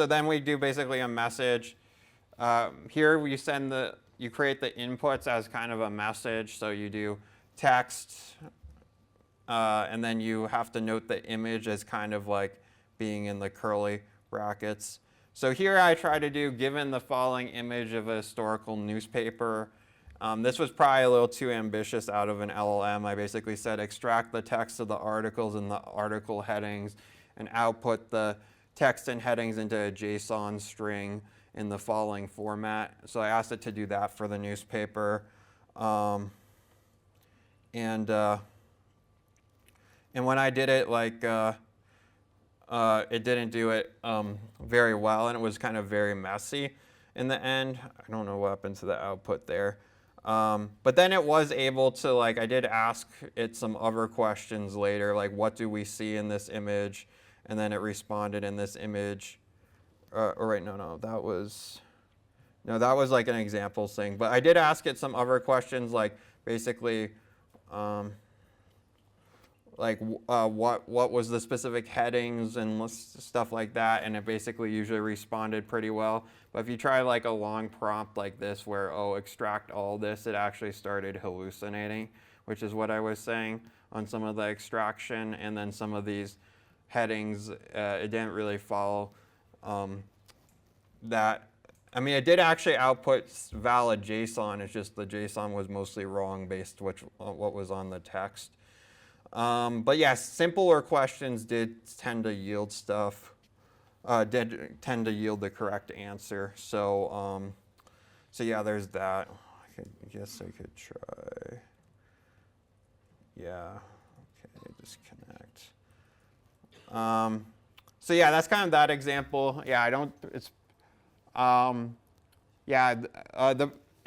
then we do basically a message. Here you create the inputs as kind of a message. So you do text, and then you have to note the image as kind of like being in the curly brackets. So here I try to do, given the following image of a historical newspaper. This was probably a little too ambitious out of an LLM. I basically said extract the text of the articles and the article headings and output the text and headings into a JSON string in the following format. So I asked it to do that for the newspaper. And when I did it, it didn't do it very well, and it was kind of very messy in the end. I don't know what happened to the output there. But then it was able to, I did ask it some other questions later, like what do we see in this image? And then it responded in this image. That was like an example thing. But I did ask it some other questions, like basically, what was the specific headings and stuff like that, and it basically usually responded pretty well. But if you try like a long prompt like this where, extract all this, it actually started hallucinating, which is what I was saying on some of the extraction, and then some of these headings, it didn't really follow that. I mean, it did actually output valid JSON, it's just the JSON was mostly wrong based on what was on the text. But yes, simpler questions did tend to yield stuff, did tend to yield the correct answer. So yeah, there's that. I guess I could try. Yeah, okay, disconnect. So yeah, that's kind of that example. Yeah,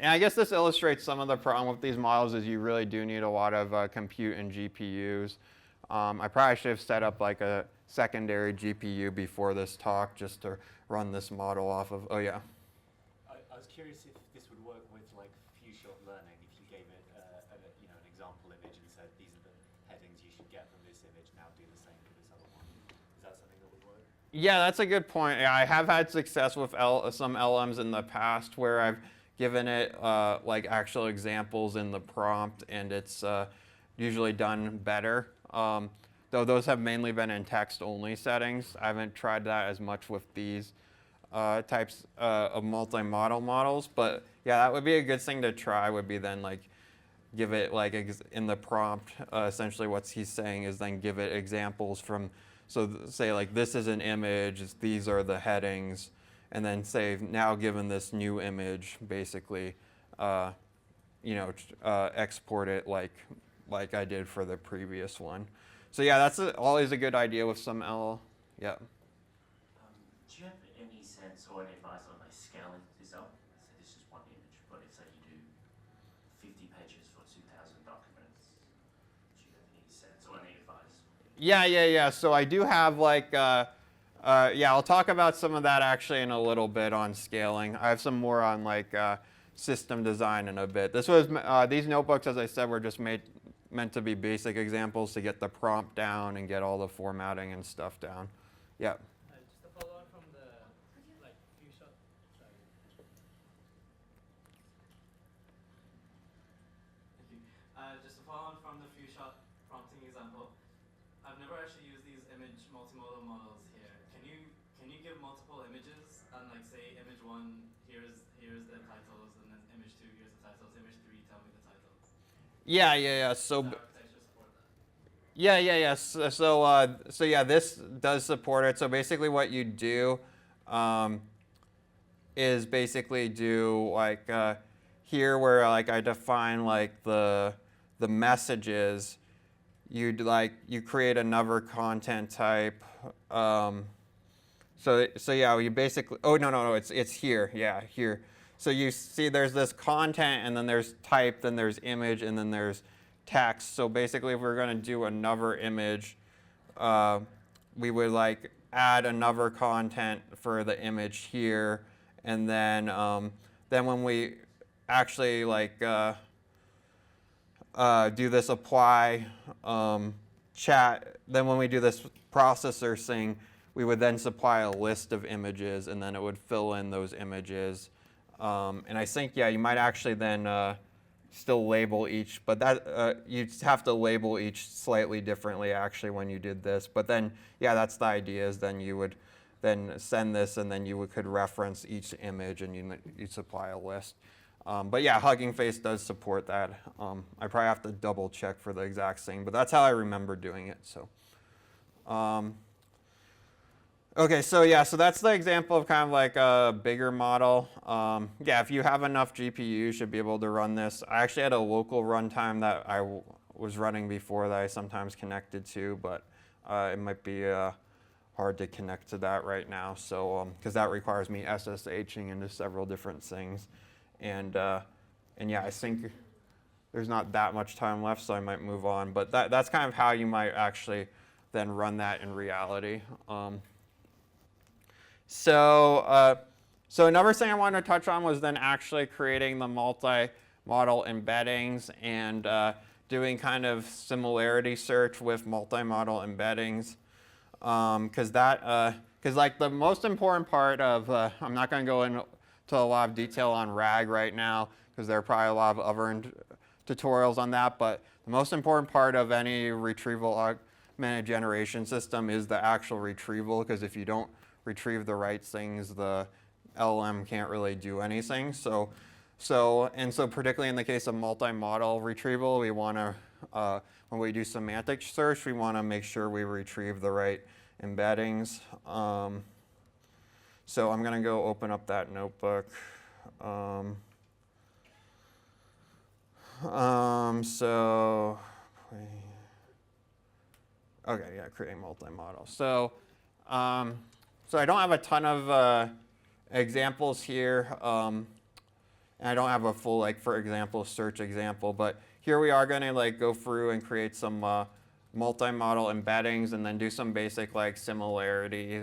and I guess this illustrates some of the problem with these models is you really do need a lot of compute and GPUs. I probably should have set up like a secondary GPU before this talk just to run this model off of. Oh yeah. I was curious if this would work with like few-shot learning. If you gave it an example image and said these are the headings you should get from this image, now do the same for this other one. Is that something that would work? Yeah, that's a good point. Yeah, I have had success with some LMs in the past where I've given it like actual examples in the prompt, and it's usually done better. Though those have mainly been in text-only settings. I haven't tried that as much with these types of multimodal models, but yeah, that would be a good thing to try. Would be then like give it like in the prompt. Essentially, what he's saying is then give it examples from. So say like this is an image. These are the headings, and then say now given this new image, basically, export it like I did for the previous one. So yeah, that's always a good idea with some L. Yeah. Do you have any sense or any advice on like scaling this up? So this is one image, but if say you do 50 pages for 2,000 documents, do you have any sense or any advice? Yeah. So I do have like, I'll talk about some of that actually in a little bit on scaling. I have some more on like system design in a bit. This was these notebooks, as I said, were just meant to be basic examples to get the prompt down and get all the formatting and stuff down. Yeah. Just to follow on from the like few shot. Sorry. Thank you. Just to follow on from the few shot prompting example, I've never actually used these image multimodal models here. Can you give multiple images and like say image 1 here's the titles, and then image 2 here's the titles, image 3 tell me the titles. Yeah. So. Yeah. So yeah, this does support it. So basically, what you do is basically do like here where like I define like the messages. You create another content type. So yeah, you basically. Oh no, it's here. Yeah, here. So you see there's this content, and then there's type, then there's image, and then there's text. So basically, if we're going to do another image, we would like add another content for the image here, and then when we actually like do this apply chat, then when we do this processor thing, we would then supply a list of images, and then it would fill in those images. And I think, yeah, you might actually then still label each, but that you'd have to label each slightly differently actually when you did this. But then, yeah, that's the idea, is then you would then send this, and then you could reference each image, and you'd supply a list. But yeah, HuggingFace does support that. I probably have to double check for the exact thing, but that's how I remember doing it. So. Okay, so that's the example of kind of like a bigger model. Yeah, if you have enough GPU, you should be able to run this. I actually had a local runtime that I was running before that I sometimes connected to, but it might be hard to connect to that right now. So, because that requires me SSHing into several different things, and yeah, I think there's not that much time left, so I might move on. But that's kind of how you might actually then run that in reality. So another thing I wanted to touch on was then actually creating the multi-modal embeddings and doing kind of similarity search with multi-modal embeddings, because like the most important part of I'm not going to go into a lot of detail on RAG right now because there are probably a lot of other tutorials on that, but the most important part of any retrieval augmented generation system is the actual retrieval, because if you don't retrieve the right things, the LLM can't really do anything. So particularly in the case of multimodal retrieval, we want to, when we do semantic search, we want to make sure we retrieve the right embeddings. So I'm going to go open up that notebook. Okay, yeah, creating multimodal. So I don't have a ton of examples here, and I don't have a full, like, for example, search example, but here we are going to like go through and create some multi-modal embeddings and then do some basic like similarity,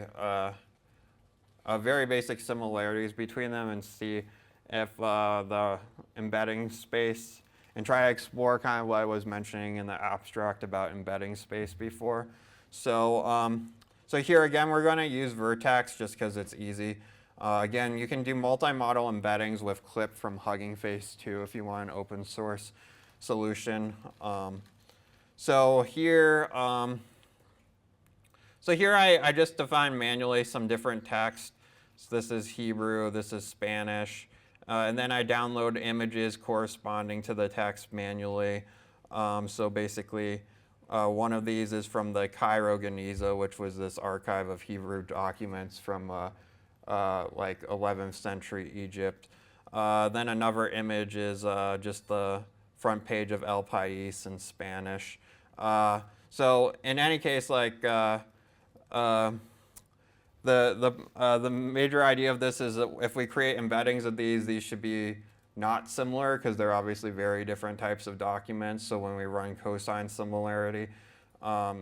very basic similarities between them and see if the embedding space, and try to explore kind of what I was mentioning in the abstract about embedding space before. So, so here again, we're going to use Vertex just because it's easy. Again, you can do multi-modal embeddings with Clip from HuggingFace too if you want an open source solution. So here I just defined manually some different text. So this is Hebrew, this is Spanish, and then I download images corresponding to the text manually. So basically, one of these is from the Cairo Geniza, which was this archive of Hebrew documents from like 11th century Egypt. Then another image is just the front page of El País in Spanish. So in any case, like the major idea of this is that if we create embeddings of these should be not similar because they're obviously very different types of documents. So when we run cosine similarity,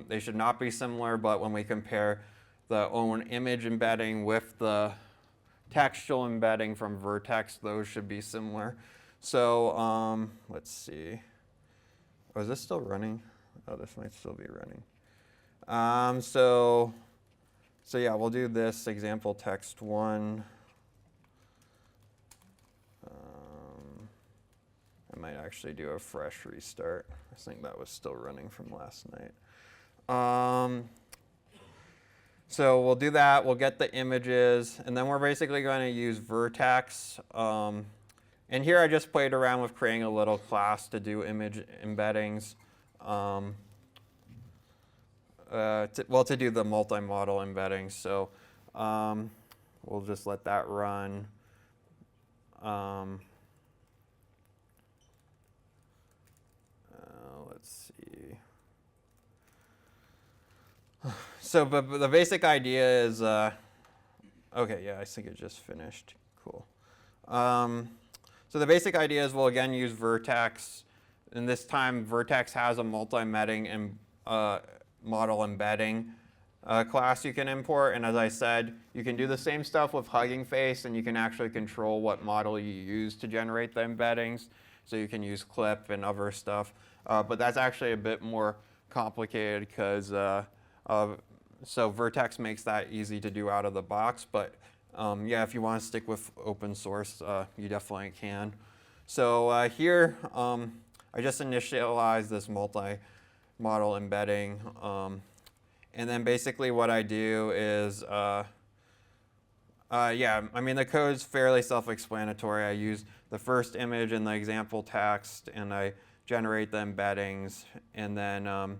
they should not be similar, but when we compare the own image embedding with the textual embedding from Vertex, those should be similar. So let's see. Oh, is this still running? Oh, this might still be running. So yeah, we'll do this example text 1. I might actually do a fresh restart. I think that was still running from last night. So we'll do that. We'll get the images, and then we're basically going to use Vertex. And here I just played around with creating a little class to do image embeddings. To do the multi-modal embeddings. So we'll just let that run. Let's see. So, but the basic idea is, okay, yeah, I think it just finished. Cool. So the basic idea is we'll again use Vertex, and this time Vertex has a multi-embedding and model embedding class you can import. And as I said, you can do the same stuff with HuggingFace, and you can actually control what model you use to generate the embeddings. So you can use Clip and other stuff. But that's actually a bit more complicated because so Vertex makes that easy to do out of the box. But yeah, if you want to stick with open source, you definitely can. So here, I just initialized this multi-modal embedding. And then basically what I do is, yeah, I mean, the code's fairly self-explanatory. I use the first image in the example text, and I generate the embeddings. And then,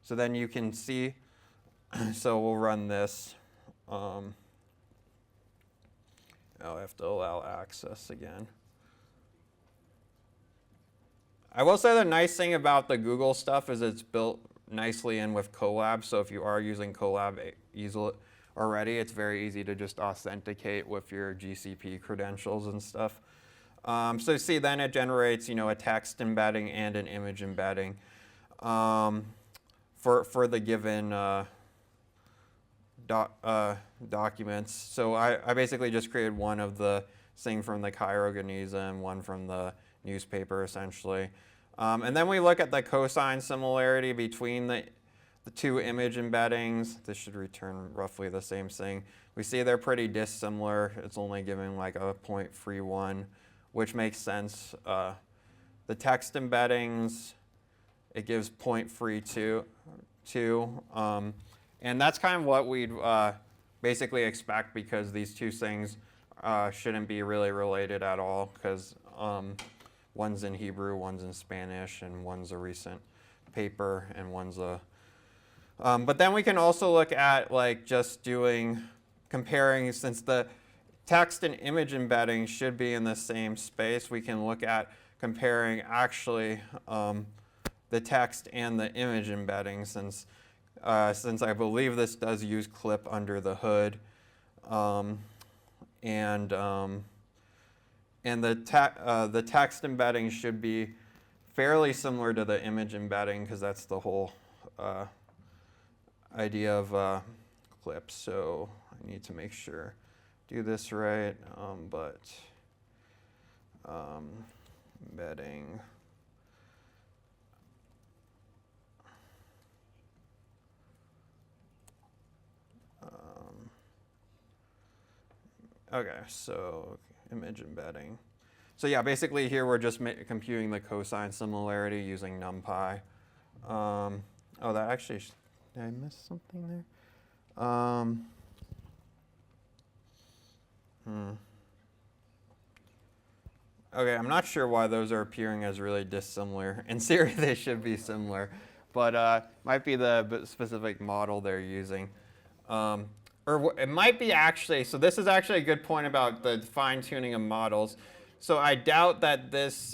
so then you can see, so we'll run this. Oh, I have to allow access again. I will say the nice thing about the Google stuff is it's built nicely in with Colab. So if you are using Colab easily already, it's very easy to just authenticate with your GCP credentials and stuff. So see, then it generates, you know, a text embedding and an image embedding for the given documents. So I basically just created one of the thing from the Cairo Geniza and one from the newspaper, essentially. And then we look at the cosine similarity between the two image embeddings. This should return roughly the same thing. We see they're pretty dissimilar. It's only giving like a 0.31, which makes sense. The text embeddings, it gives 0.32. And that's kind of what we'd basically expect because these two things shouldn't be really related at all because one's in Hebrew, one's in Spanish, and one's a recent paper, and one's a... but then we can also look at like just comparing, since the text and image embedding should be in the same space, we can look at comparing actually the text and the image embedding since I believe this does use Clip under the hood. And the text embedding should be fairly similar to the image embedding because that's the whole idea of clips. So I need to make sure do this right, but embedding. Okay, so image embedding. So yeah, basically here we're just computing the cosine similarity using NumPy. Oh, that actually, did I miss something there? Okay, I'm not sure why those are appearing as really dissimilar. In theory, they should be similar, but might be the specific model they're using. Or it might be actually, so this is actually a good point about the fine-tuning of models. So I doubt that this,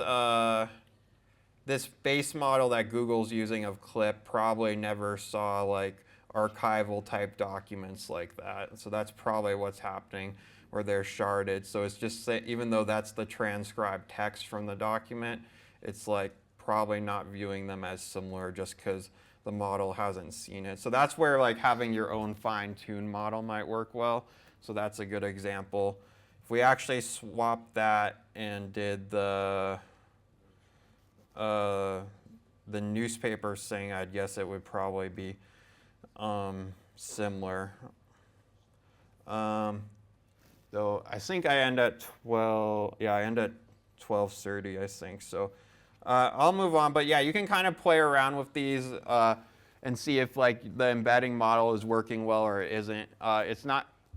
this base model that Google's using of clip probably never saw like archival type documents like that. So that's probably what's happening where they're sharded. So it's just, even though that's the transcribed text from the document, it's like probably not viewing them as similar just because the model hasn't seen it. So that's where like having your own fine-tuned model might work well. So that's a good example. If we actually swapped that and did the newspaper thing, I'd guess it would probably be similar. Though I think I end at 12. Yeah, I end at 12:30, I think. So I'll move on. But yeah, you can kind of play around with these and see if like the embedding model is working well or it isn't.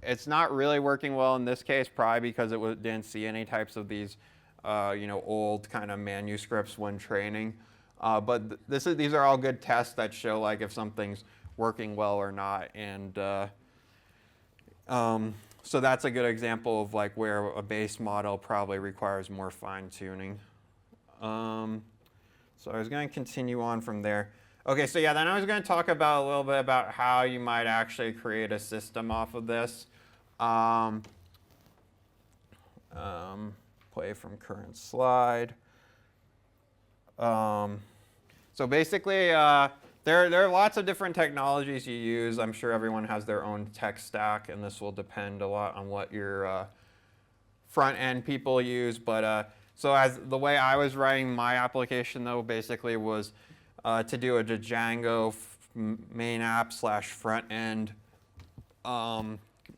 It's not really working well in this case, probably because it didn't see any types of these old kind of manuscripts when training. But these are all good tests that show like if something's working well or not. And so that's a good example of like where a base model probably requires more fine-tuning. So I was going to continue on from there. Okay, so yeah, then I was going to talk about a little bit about how you might actually create a system off of this. Play from current slide. So basically, there are lots of different technologies you use. I'm sure everyone has their own tech stack, and this will depend a lot on what your front-end people use. But so as the way I was writing my application, though, basically was to do a Django main app / front end.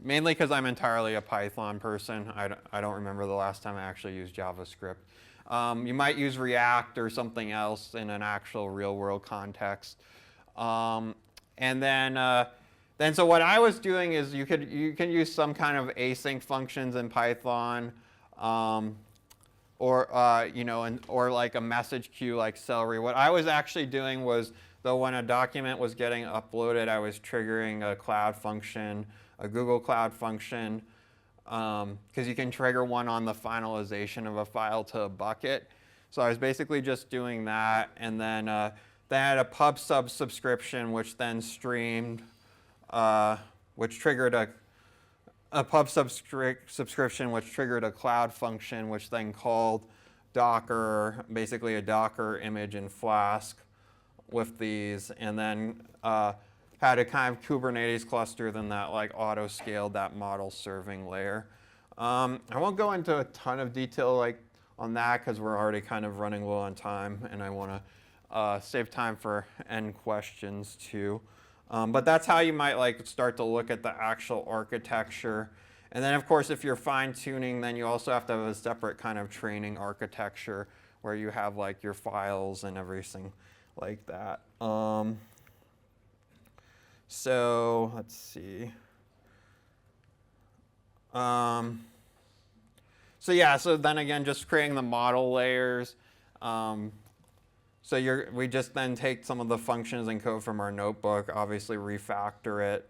Mainly because I'm entirely a Python person. I don't remember the last time I actually used JavaScript. You might use React or something else in an actual real-world context. And then so what I was doing is you can use some kind of async functions in Python, or like a message queue like Celery. What I was actually doing was, though, when a document was getting uploaded, I was triggering a cloud function, a Google Cloud function, because you can trigger one on the finalization of a file to a bucket. So I was basically just doing that, and then they had a pub sub subscription, which then streamed, which triggered a pub subscription, which triggered a cloud function, which then called Docker, basically a Docker image in Flask with these, and then had a kind of Kubernetes cluster then that like auto-scaled that model serving layer. I won't go into a ton of detail like on that because we're already kind of running low on time, and I want to save time for end questions too. But that's how you might like start to look at the actual architecture. And then of course, if you're fine-tuning, then you also have to have a separate kind of training architecture where you have like your files and everything like that. So let's see. So yeah, so then again, just creating the model layers. So we just then take some of the functions and code from our notebook, obviously refactor it.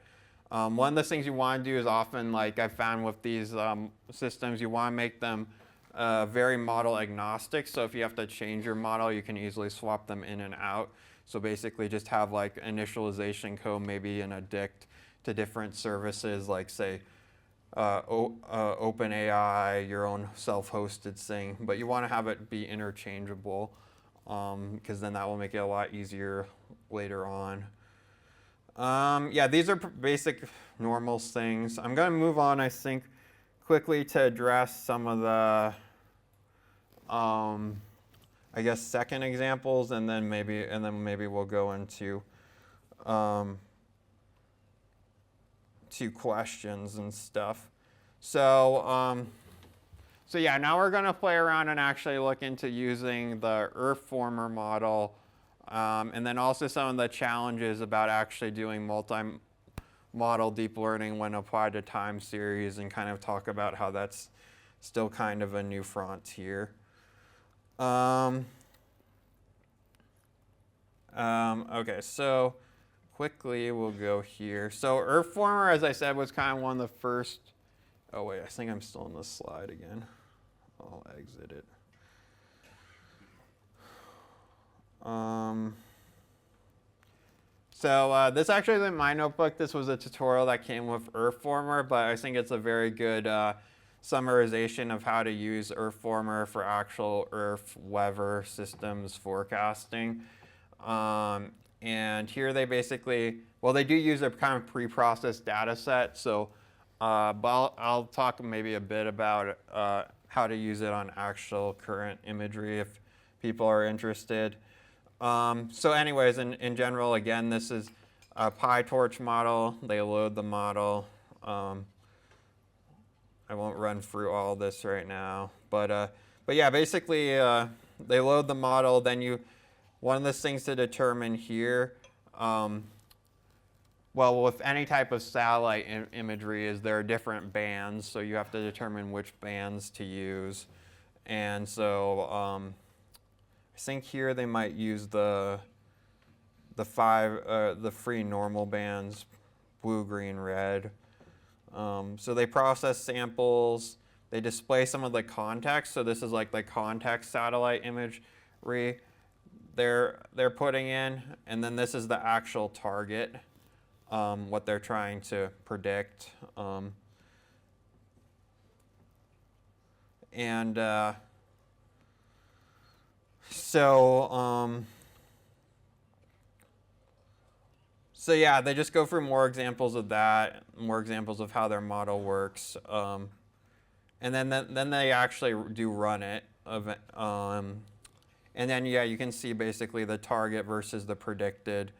One of the things you want to do is often, like I found with these systems, you want to make them very model agnostic. So if you have to change your model, you can easily swap them in and out. So basically just have like initialization code maybe in a dict to different services like say OpenAI, your own self-hosted thing. But you want to have it be interchangeable because then that will make it a lot easier later on. Yeah, these are basic normal things. I'm going to move on, I think, quickly to address some of the, I guess, second examples, and then maybe we'll go into to questions and stuff. So yeah, now we're going to play around and actually look into using the Earthformer model, and then also some of the challenges about actually doing multi-modal deep learning when applied to time series, and kind of talk about how that's still kind of a new frontier. Okay, so quickly we'll go here. So Earthformer, as I said, was kind of one of the first. Oh wait, I think I'm still on this slide again. I'll exit it. So this actually isn't my notebook. This was a tutorial that came with Earthformer, but I think it's a very good summarization of how to use Earthformer for actual Earth weather systems forecasting. And here they basically, well, they do use a kind of pre-processed data set. So, but I'll talk maybe a bit about how to use it on actual current imagery if people are interested. So anyways, in general, again, this is a PyTorch model. They load the model. I won't run through all this right now, but yeah, basically they load the model. Then one of the things to determine here, well, with any type of satellite imagery, is there are different bands, so you have to determine which bands to use. And so I think here they might use the free normal bands, blue, green, red. So they process samples. They display some of the context. So this is like the context satellite imagery they're putting in, and then this is the actual target, what they're trying to predict. So yeah, they just go through more examples of that, more examples of how their model works, and then they actually do run it. And then yeah, you can see basically the target versus the predicted.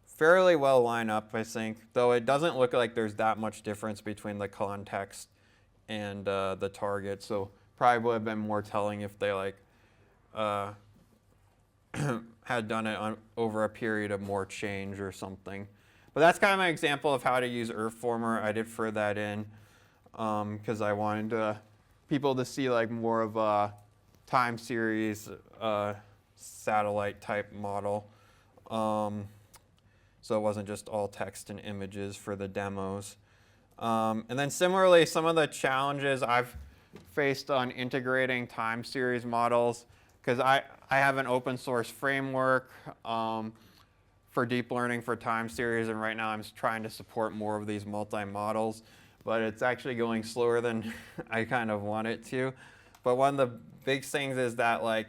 Fairly well line up, I think, though it doesn't look like there's that much difference between the context and the target. So probably would have been more telling if they had done it over a period of more change or something. But that's kind of an example of how to use Earthformer. I did throw that in because I wanted people to see like more of a time series satellite type model. So it wasn't just all text and images for the demos. And then similarly, some of the challenges I've faced on integrating time series models, because I have an open source framework for deep learning for time series, and right now I'm trying to support more of these multi-modals, but it's actually going slower than I kind of want it to. But one of the big things is that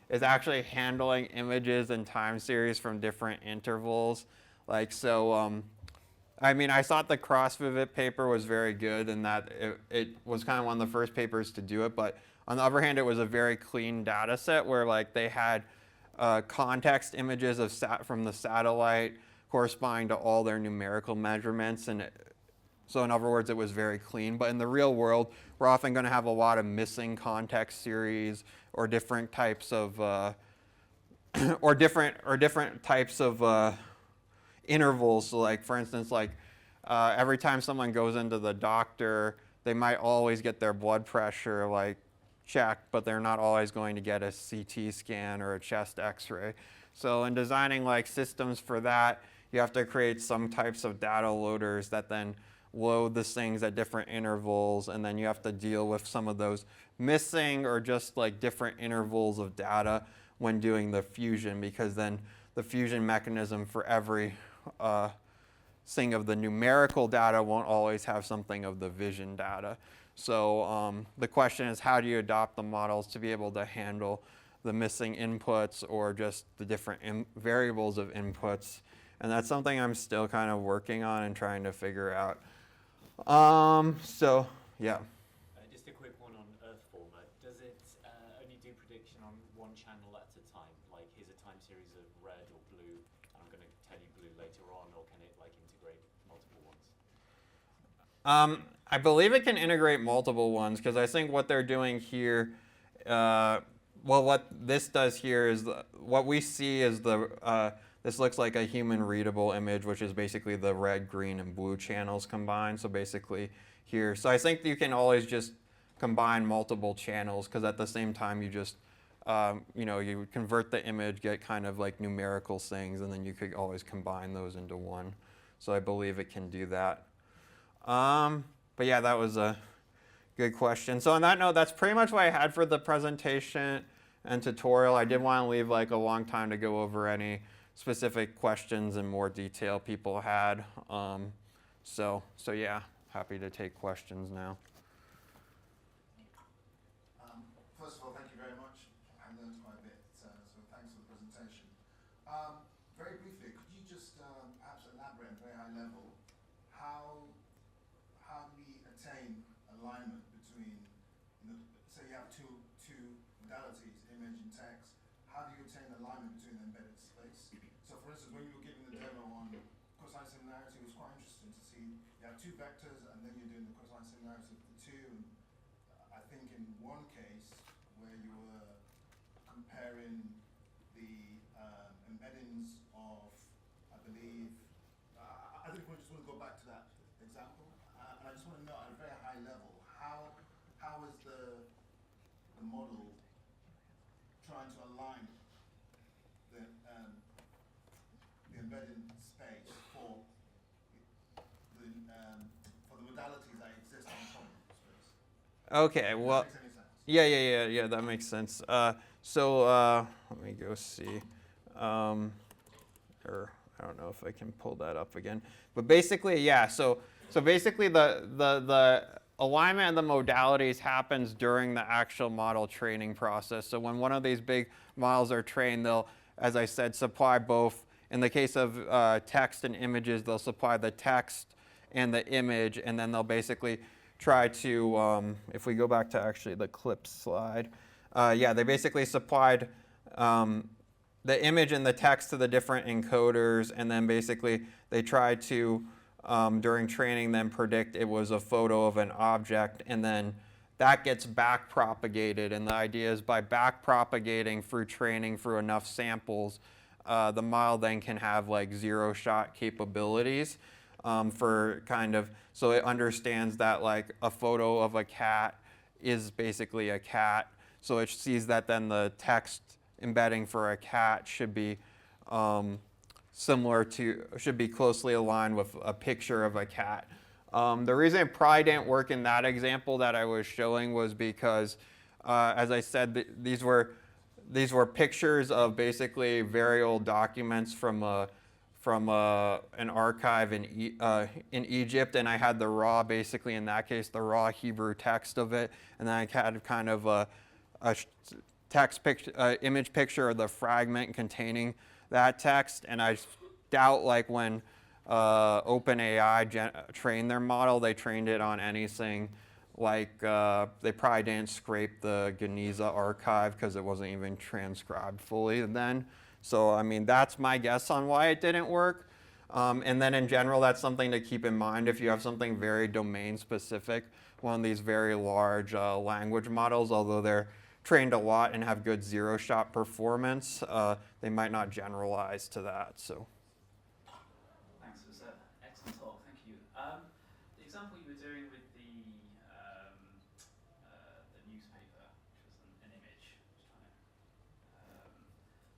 is actually handling images and time series from different intervals. I mean, I thought the cross-vivid paper was very good in that it was kind of one of the first papers to do it, but on the other hand, it was a very clean data set where they had context images from the satellite corresponding to all their numerical measurements, and so in other words, it was very clean. But in the real world, we're often going to have a lot of missing context series or different types of intervals. So for instance, every time someone goes into the doctor, they might always get their blood pressure checked, but they're not always going to get a CT scan or a chest X-ray. So in designing systems for that, you have to create some types of data loaders that then load the things at different intervals, and then you have to deal with some of those missing or just different intervals of data when doing the fusion, because then the fusion mechanism for every thing of the numerical data won't always have something of the vision data. So the question is, how do you adopt the models to be able to handle the missing inputs or just the different variables of inputs. And that's something I'm still kind of working on and trying to figure out. So, yeah. Just a quick one on Earth format. Does it only do prediction on one channel at a time? Like, here's a time series of red or blue, and I'm going to tell you blue later on, or can it like integrate multiple ones? I believe it can integrate multiple ones because I think what they're doing here, well, what this does here is what we see is this looks like a human readable image, which is basically the red, green, and blue channels combined. So basically here, so I think you can always just combine multiple channels because at the same time you just, you convert the image, get kind of like numerical things, and then you could always combine those into one. So I believe it can do that. But yeah, that was a good question. So on that note, that's pretty much what I had for the presentation and tutorial. I did want to leave like a long time to go over any specific questions in more detail people had. So yeah, happy to take questions now. First of all, thank you very much. I learned quite a bit, so thanks for the presentation. Very briefly, could you just perhaps elaborate at a very high level how do we attain alignment between, say you have two modalities, image and text, how do you attain alignment between the embedded space? So for instance, when you were giving the demo on cosine similarity, it was quite interesting to see you have two vectors and then you're doing the cosine similarity of the two. And I think in one case where you were comparing the embeddings of, I believe, I think we just want to go back to that example. And I just want to know at a very high level, how is the model trying to align the embedding space for the modalities that exist on top of the space? Okay, well, Does that make any sense? yeah, that makes sense. So let me go see. Or I don't know if I can pull that up again. But basically, yeah, so basically the alignment of the modalities happens during the actual model training process. So when one of these big models are trained, they'll, as I said, supply both. In the case of text and images, they'll supply the text and the image, and then they'll basically try to, if we go back to actually the clip slide, yeah, they basically supplied the image and the text to the different encoders, and then basically they tried to, during training, then predict it was a photo of an object, and then that gets back propagated. And the idea is by back propagating through training through enough samples, the model then can have like zero-shot capabilities for kind of, so it understands that like a photo of a cat is basically a cat. So it sees that then the text embedding for a cat should be should be closely aligned with a picture of a cat. The reason it probably didn't work in that example that I was showing was because, as I said, these were pictures of basically very old documents from an archive in Egypt, and I had the raw, basically in that case, the raw Hebrew text of it, and then I had kind of a text picture, image picture of the fragment containing that text. And I doubt, like when OpenAI trained their model, they trained it on anything like they probably didn't scrape the Geniza archive because it wasn't even transcribed fully then. So I mean, that's my guess on why it didn't work. And then in general, that's something to keep in mind if you have something very domain specific. One of these very large language models, although they're trained a lot and have good zero-shot performance, they might not generalize to that. So. Thanks, it was an excellent talk, thank you. The example you were doing with the newspaper, which was an image, just trying to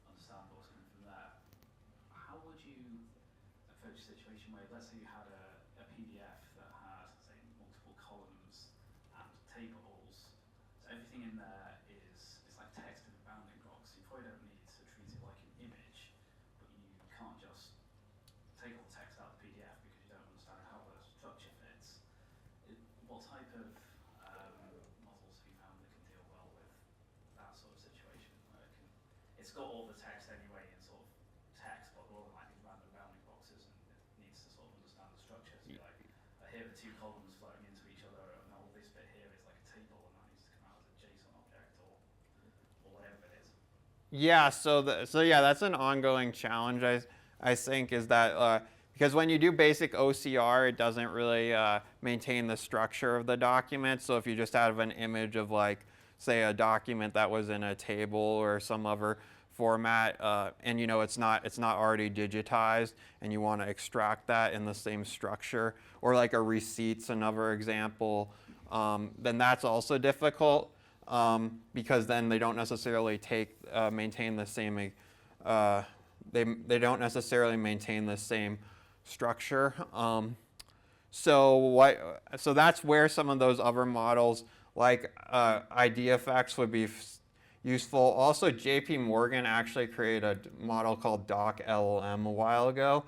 understand what was coming from there. How would you approach a situation where, let's say you had a PDF that had, say, multiple columns and tables, so everything in there is like text in a bounding box. You probably don't need to treat it like an image, but you can't just take all the text out of the PDF because you don't understand how the structure fits. What type of models have you found that can deal well with that sort of situation work? it's got all the text anyway in sort of text, but all the like these random bounding boxes, and it needs to sort of understand the structure. So like, here are two columns flowing into each other, and all this bit here is like a table, and that needs to come out as a JSON object or whatever it is. Yeah, so yeah, that's an ongoing challenge. I think is that because when you do basic OCR, it doesn't really maintain the structure of the document. So if you just have an image of like, say, a document that was in a table or some other format, and you know it's not already digitized, and you want to extract that in the same structure, or like a receipt's another example, then that's also difficult. Because then they don't necessarily maintain the same they don't necessarily maintain the same structure. So that's where some of those other models like IDFX would be useful. Also, JP Morgan actually created a model called DocLLM a while ago,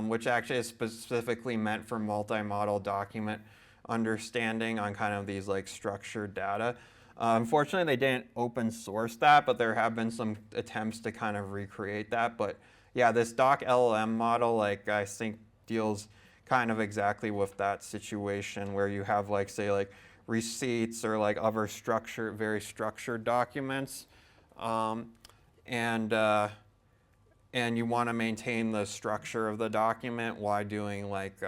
which actually is specifically meant for multimodal document understanding on kind of these like structured data. Unfortunately, they didn't open source that, but there have been some attempts to kind of recreate that. But yeah, this DocLLM model, like I think, deals kind of exactly with that situation where you have like, say, like receipts or like other very structured documents, and you want to maintain the structure of the document while doing like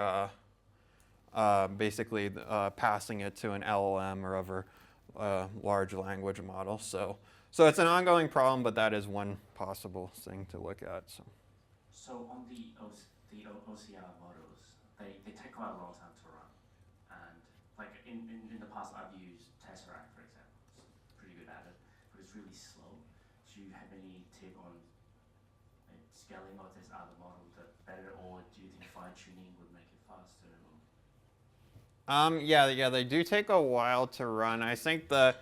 basically passing it to an LLM or other large language model. So it's an ongoing problem, but that is one possible thing to look at. So on the OCR models, they take quite a long time to run, and like in the past I've used Tesseract, for example. It's pretty good at it, but it's really slow. Do you have any tip on scaling of this other model that better, or do you think fine tuning would make it faster? Yeah, they do take a while to run. I think I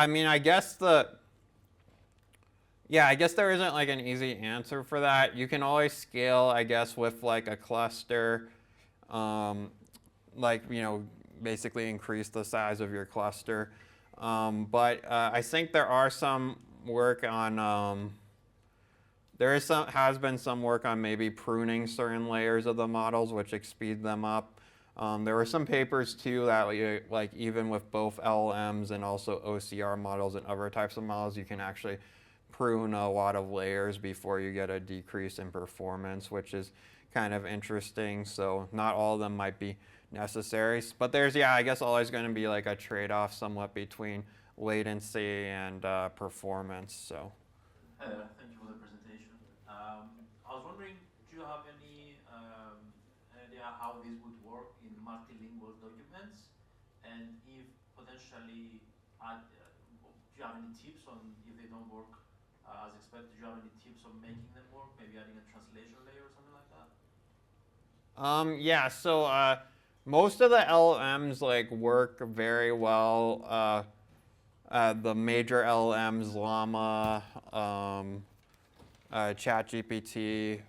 mean, I guess there isn't like an easy answer for that. You can always scale, I guess, with like a cluster, like, you know, basically increase the size of your cluster. But I think there are some work on, has been some work on maybe pruning certain layers of the models, which speed them up. There were some papers too that like even with both LLMs and also OCR models and other types of models, you can actually prune a lot of layers before you get a decrease in performance, which is kind of interesting. So not all of them might be necessary, but there's, I guess, always going to be like a trade-off somewhat between latency and performance. So. Thank you for the presentation. I was wondering, do you have any idea how this would work in multilingual documents, and if potentially, do you have any tips on if they don't work as expected? Do you have any tips on making them work? Maybe adding a translation layer or something like that? Yeah. So most of the LLMs like work very well. The major LLMs, Llama, ChatGPT,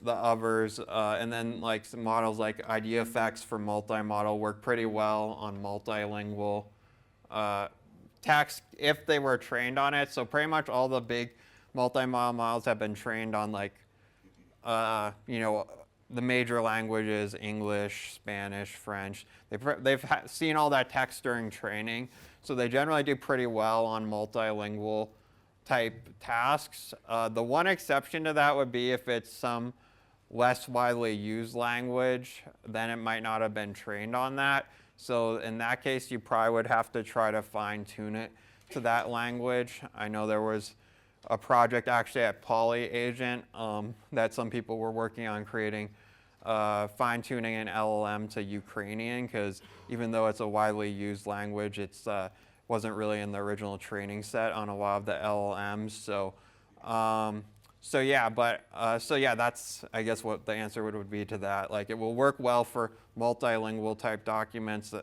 the others, and then like some models like IDFX for multimodal work pretty well on multilingual text if they were trained on it. So pretty much all the big multimodal models have been trained on like, you know, the major languages, English, Spanish, French. They've seen all that text during training, so they generally do pretty well on multilingual type tasks. The one exception to that would be if it's some less widely used language, then it might not have been trained on that. So in that case, you probably would have to try to fine tune it to that language. I know there was a project actually at PolyAgent that some people were working on creating fine-tuning an LLM to Ukrainian, because even though it's a widely used language, it's wasn't really in the original training set on a lot of the LLMs. So yeah, that's I guess what the answer would be to that. Like, it will work well for multilingual type documents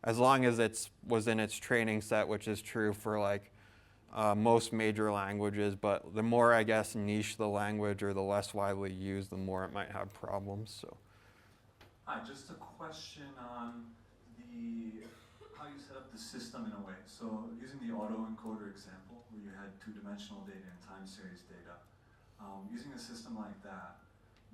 as long as it was in its training set, which is true for like most major languages. But the more, I guess, niche the language or the less widely used, the more it might have problems. So. Hi, just a question on how you set up the system in a way. So using the autoencoder example, where you had two-dimensional data and time series data, using a system like that,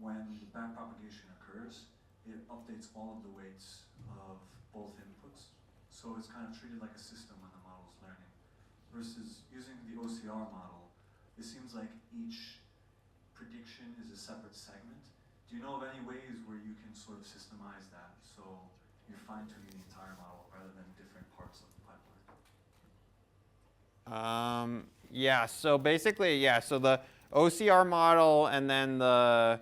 when the backpropagation occurs, it updates all of the weights of both inputs. So it's kind of treated like a system when the model's learning. Versus using the OCR model, it seems like each prediction is a separate segment. Do you know of any ways where you can sort of systemize that so you're fine-tuning the entire model rather than different parts of the pipeline? Yeah, so basically, yeah, so the OCR model and then the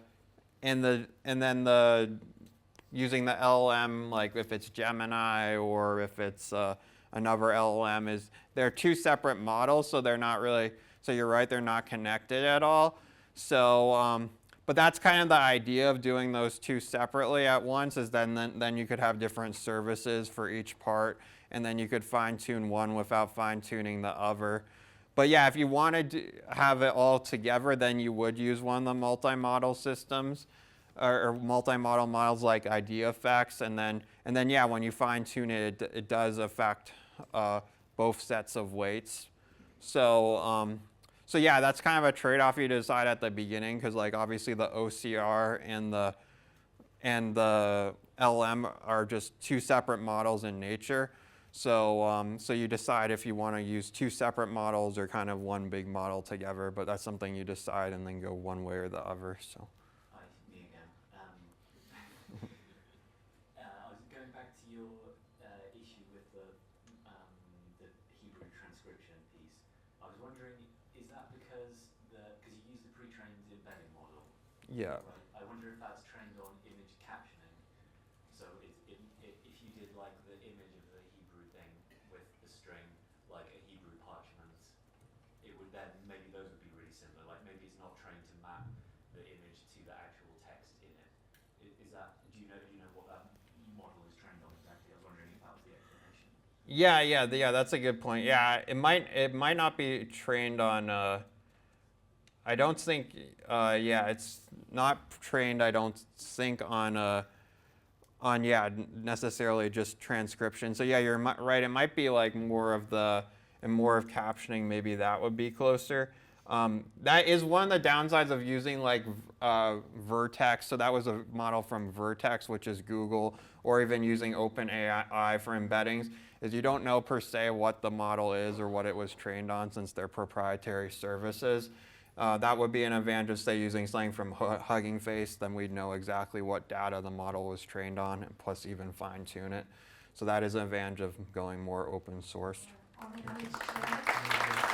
using the LLM, like if it's Gemini or if it's another LLM, they're two separate models, so they're not really, so you're right, they're not connected at all. So, but that's kind of the idea of doing those two separately at once, is then you could have different services for each part, and then you could fine-tune one without fine-tuning the other. But yeah, if you wanted to have it all together, then you would use one of the multi-modal systems or multi-modal models like IdeaFX, and then yeah, when you fine-tune it, it does affect both sets of weights. So so yeah, that's kind of a trade-off you decide at the beginning, because like obviously the OCR and the LM are just two separate models in nature. So so you decide if you want to use two separate models or kind of one big model together, but that's something you decide and then go one way or the other. So. Hi, me again. I was going back to your issue with the Hebrew transcription piece. I was wondering, is that because you use the pre-trained embedding model? Yeah. Right? I wonder if that's trained on image captioning. So if you did like the image of the Hebrew thing with the string, like a Hebrew parchment, it would then, maybe those would be really similar. Like maybe it's not trained to map the image to the actual text in it. Is that, do you know what that model is trained on exactly? I was wondering if that was the explanation. Yeah, that's a good point. Yeah, it might not be trained on. I don't think. Yeah, it's not trained. I don't think on necessarily just transcription. So yeah, you're right. It might be like more of captioning. Maybe that would be closer. That is one of the downsides of using like Vertex. So that was a model from Vertex, which is Google, or even using OpenAI for embeddings, is you don't know per se what the model is or what it was trained on, since they're proprietary services. That would be an advantage of, say, using something from HuggingFace. Then we'd know exactly what data the model was trained on, and plus even fine-tune it. So that is an advantage of going more open sourced. All the knowledge shared.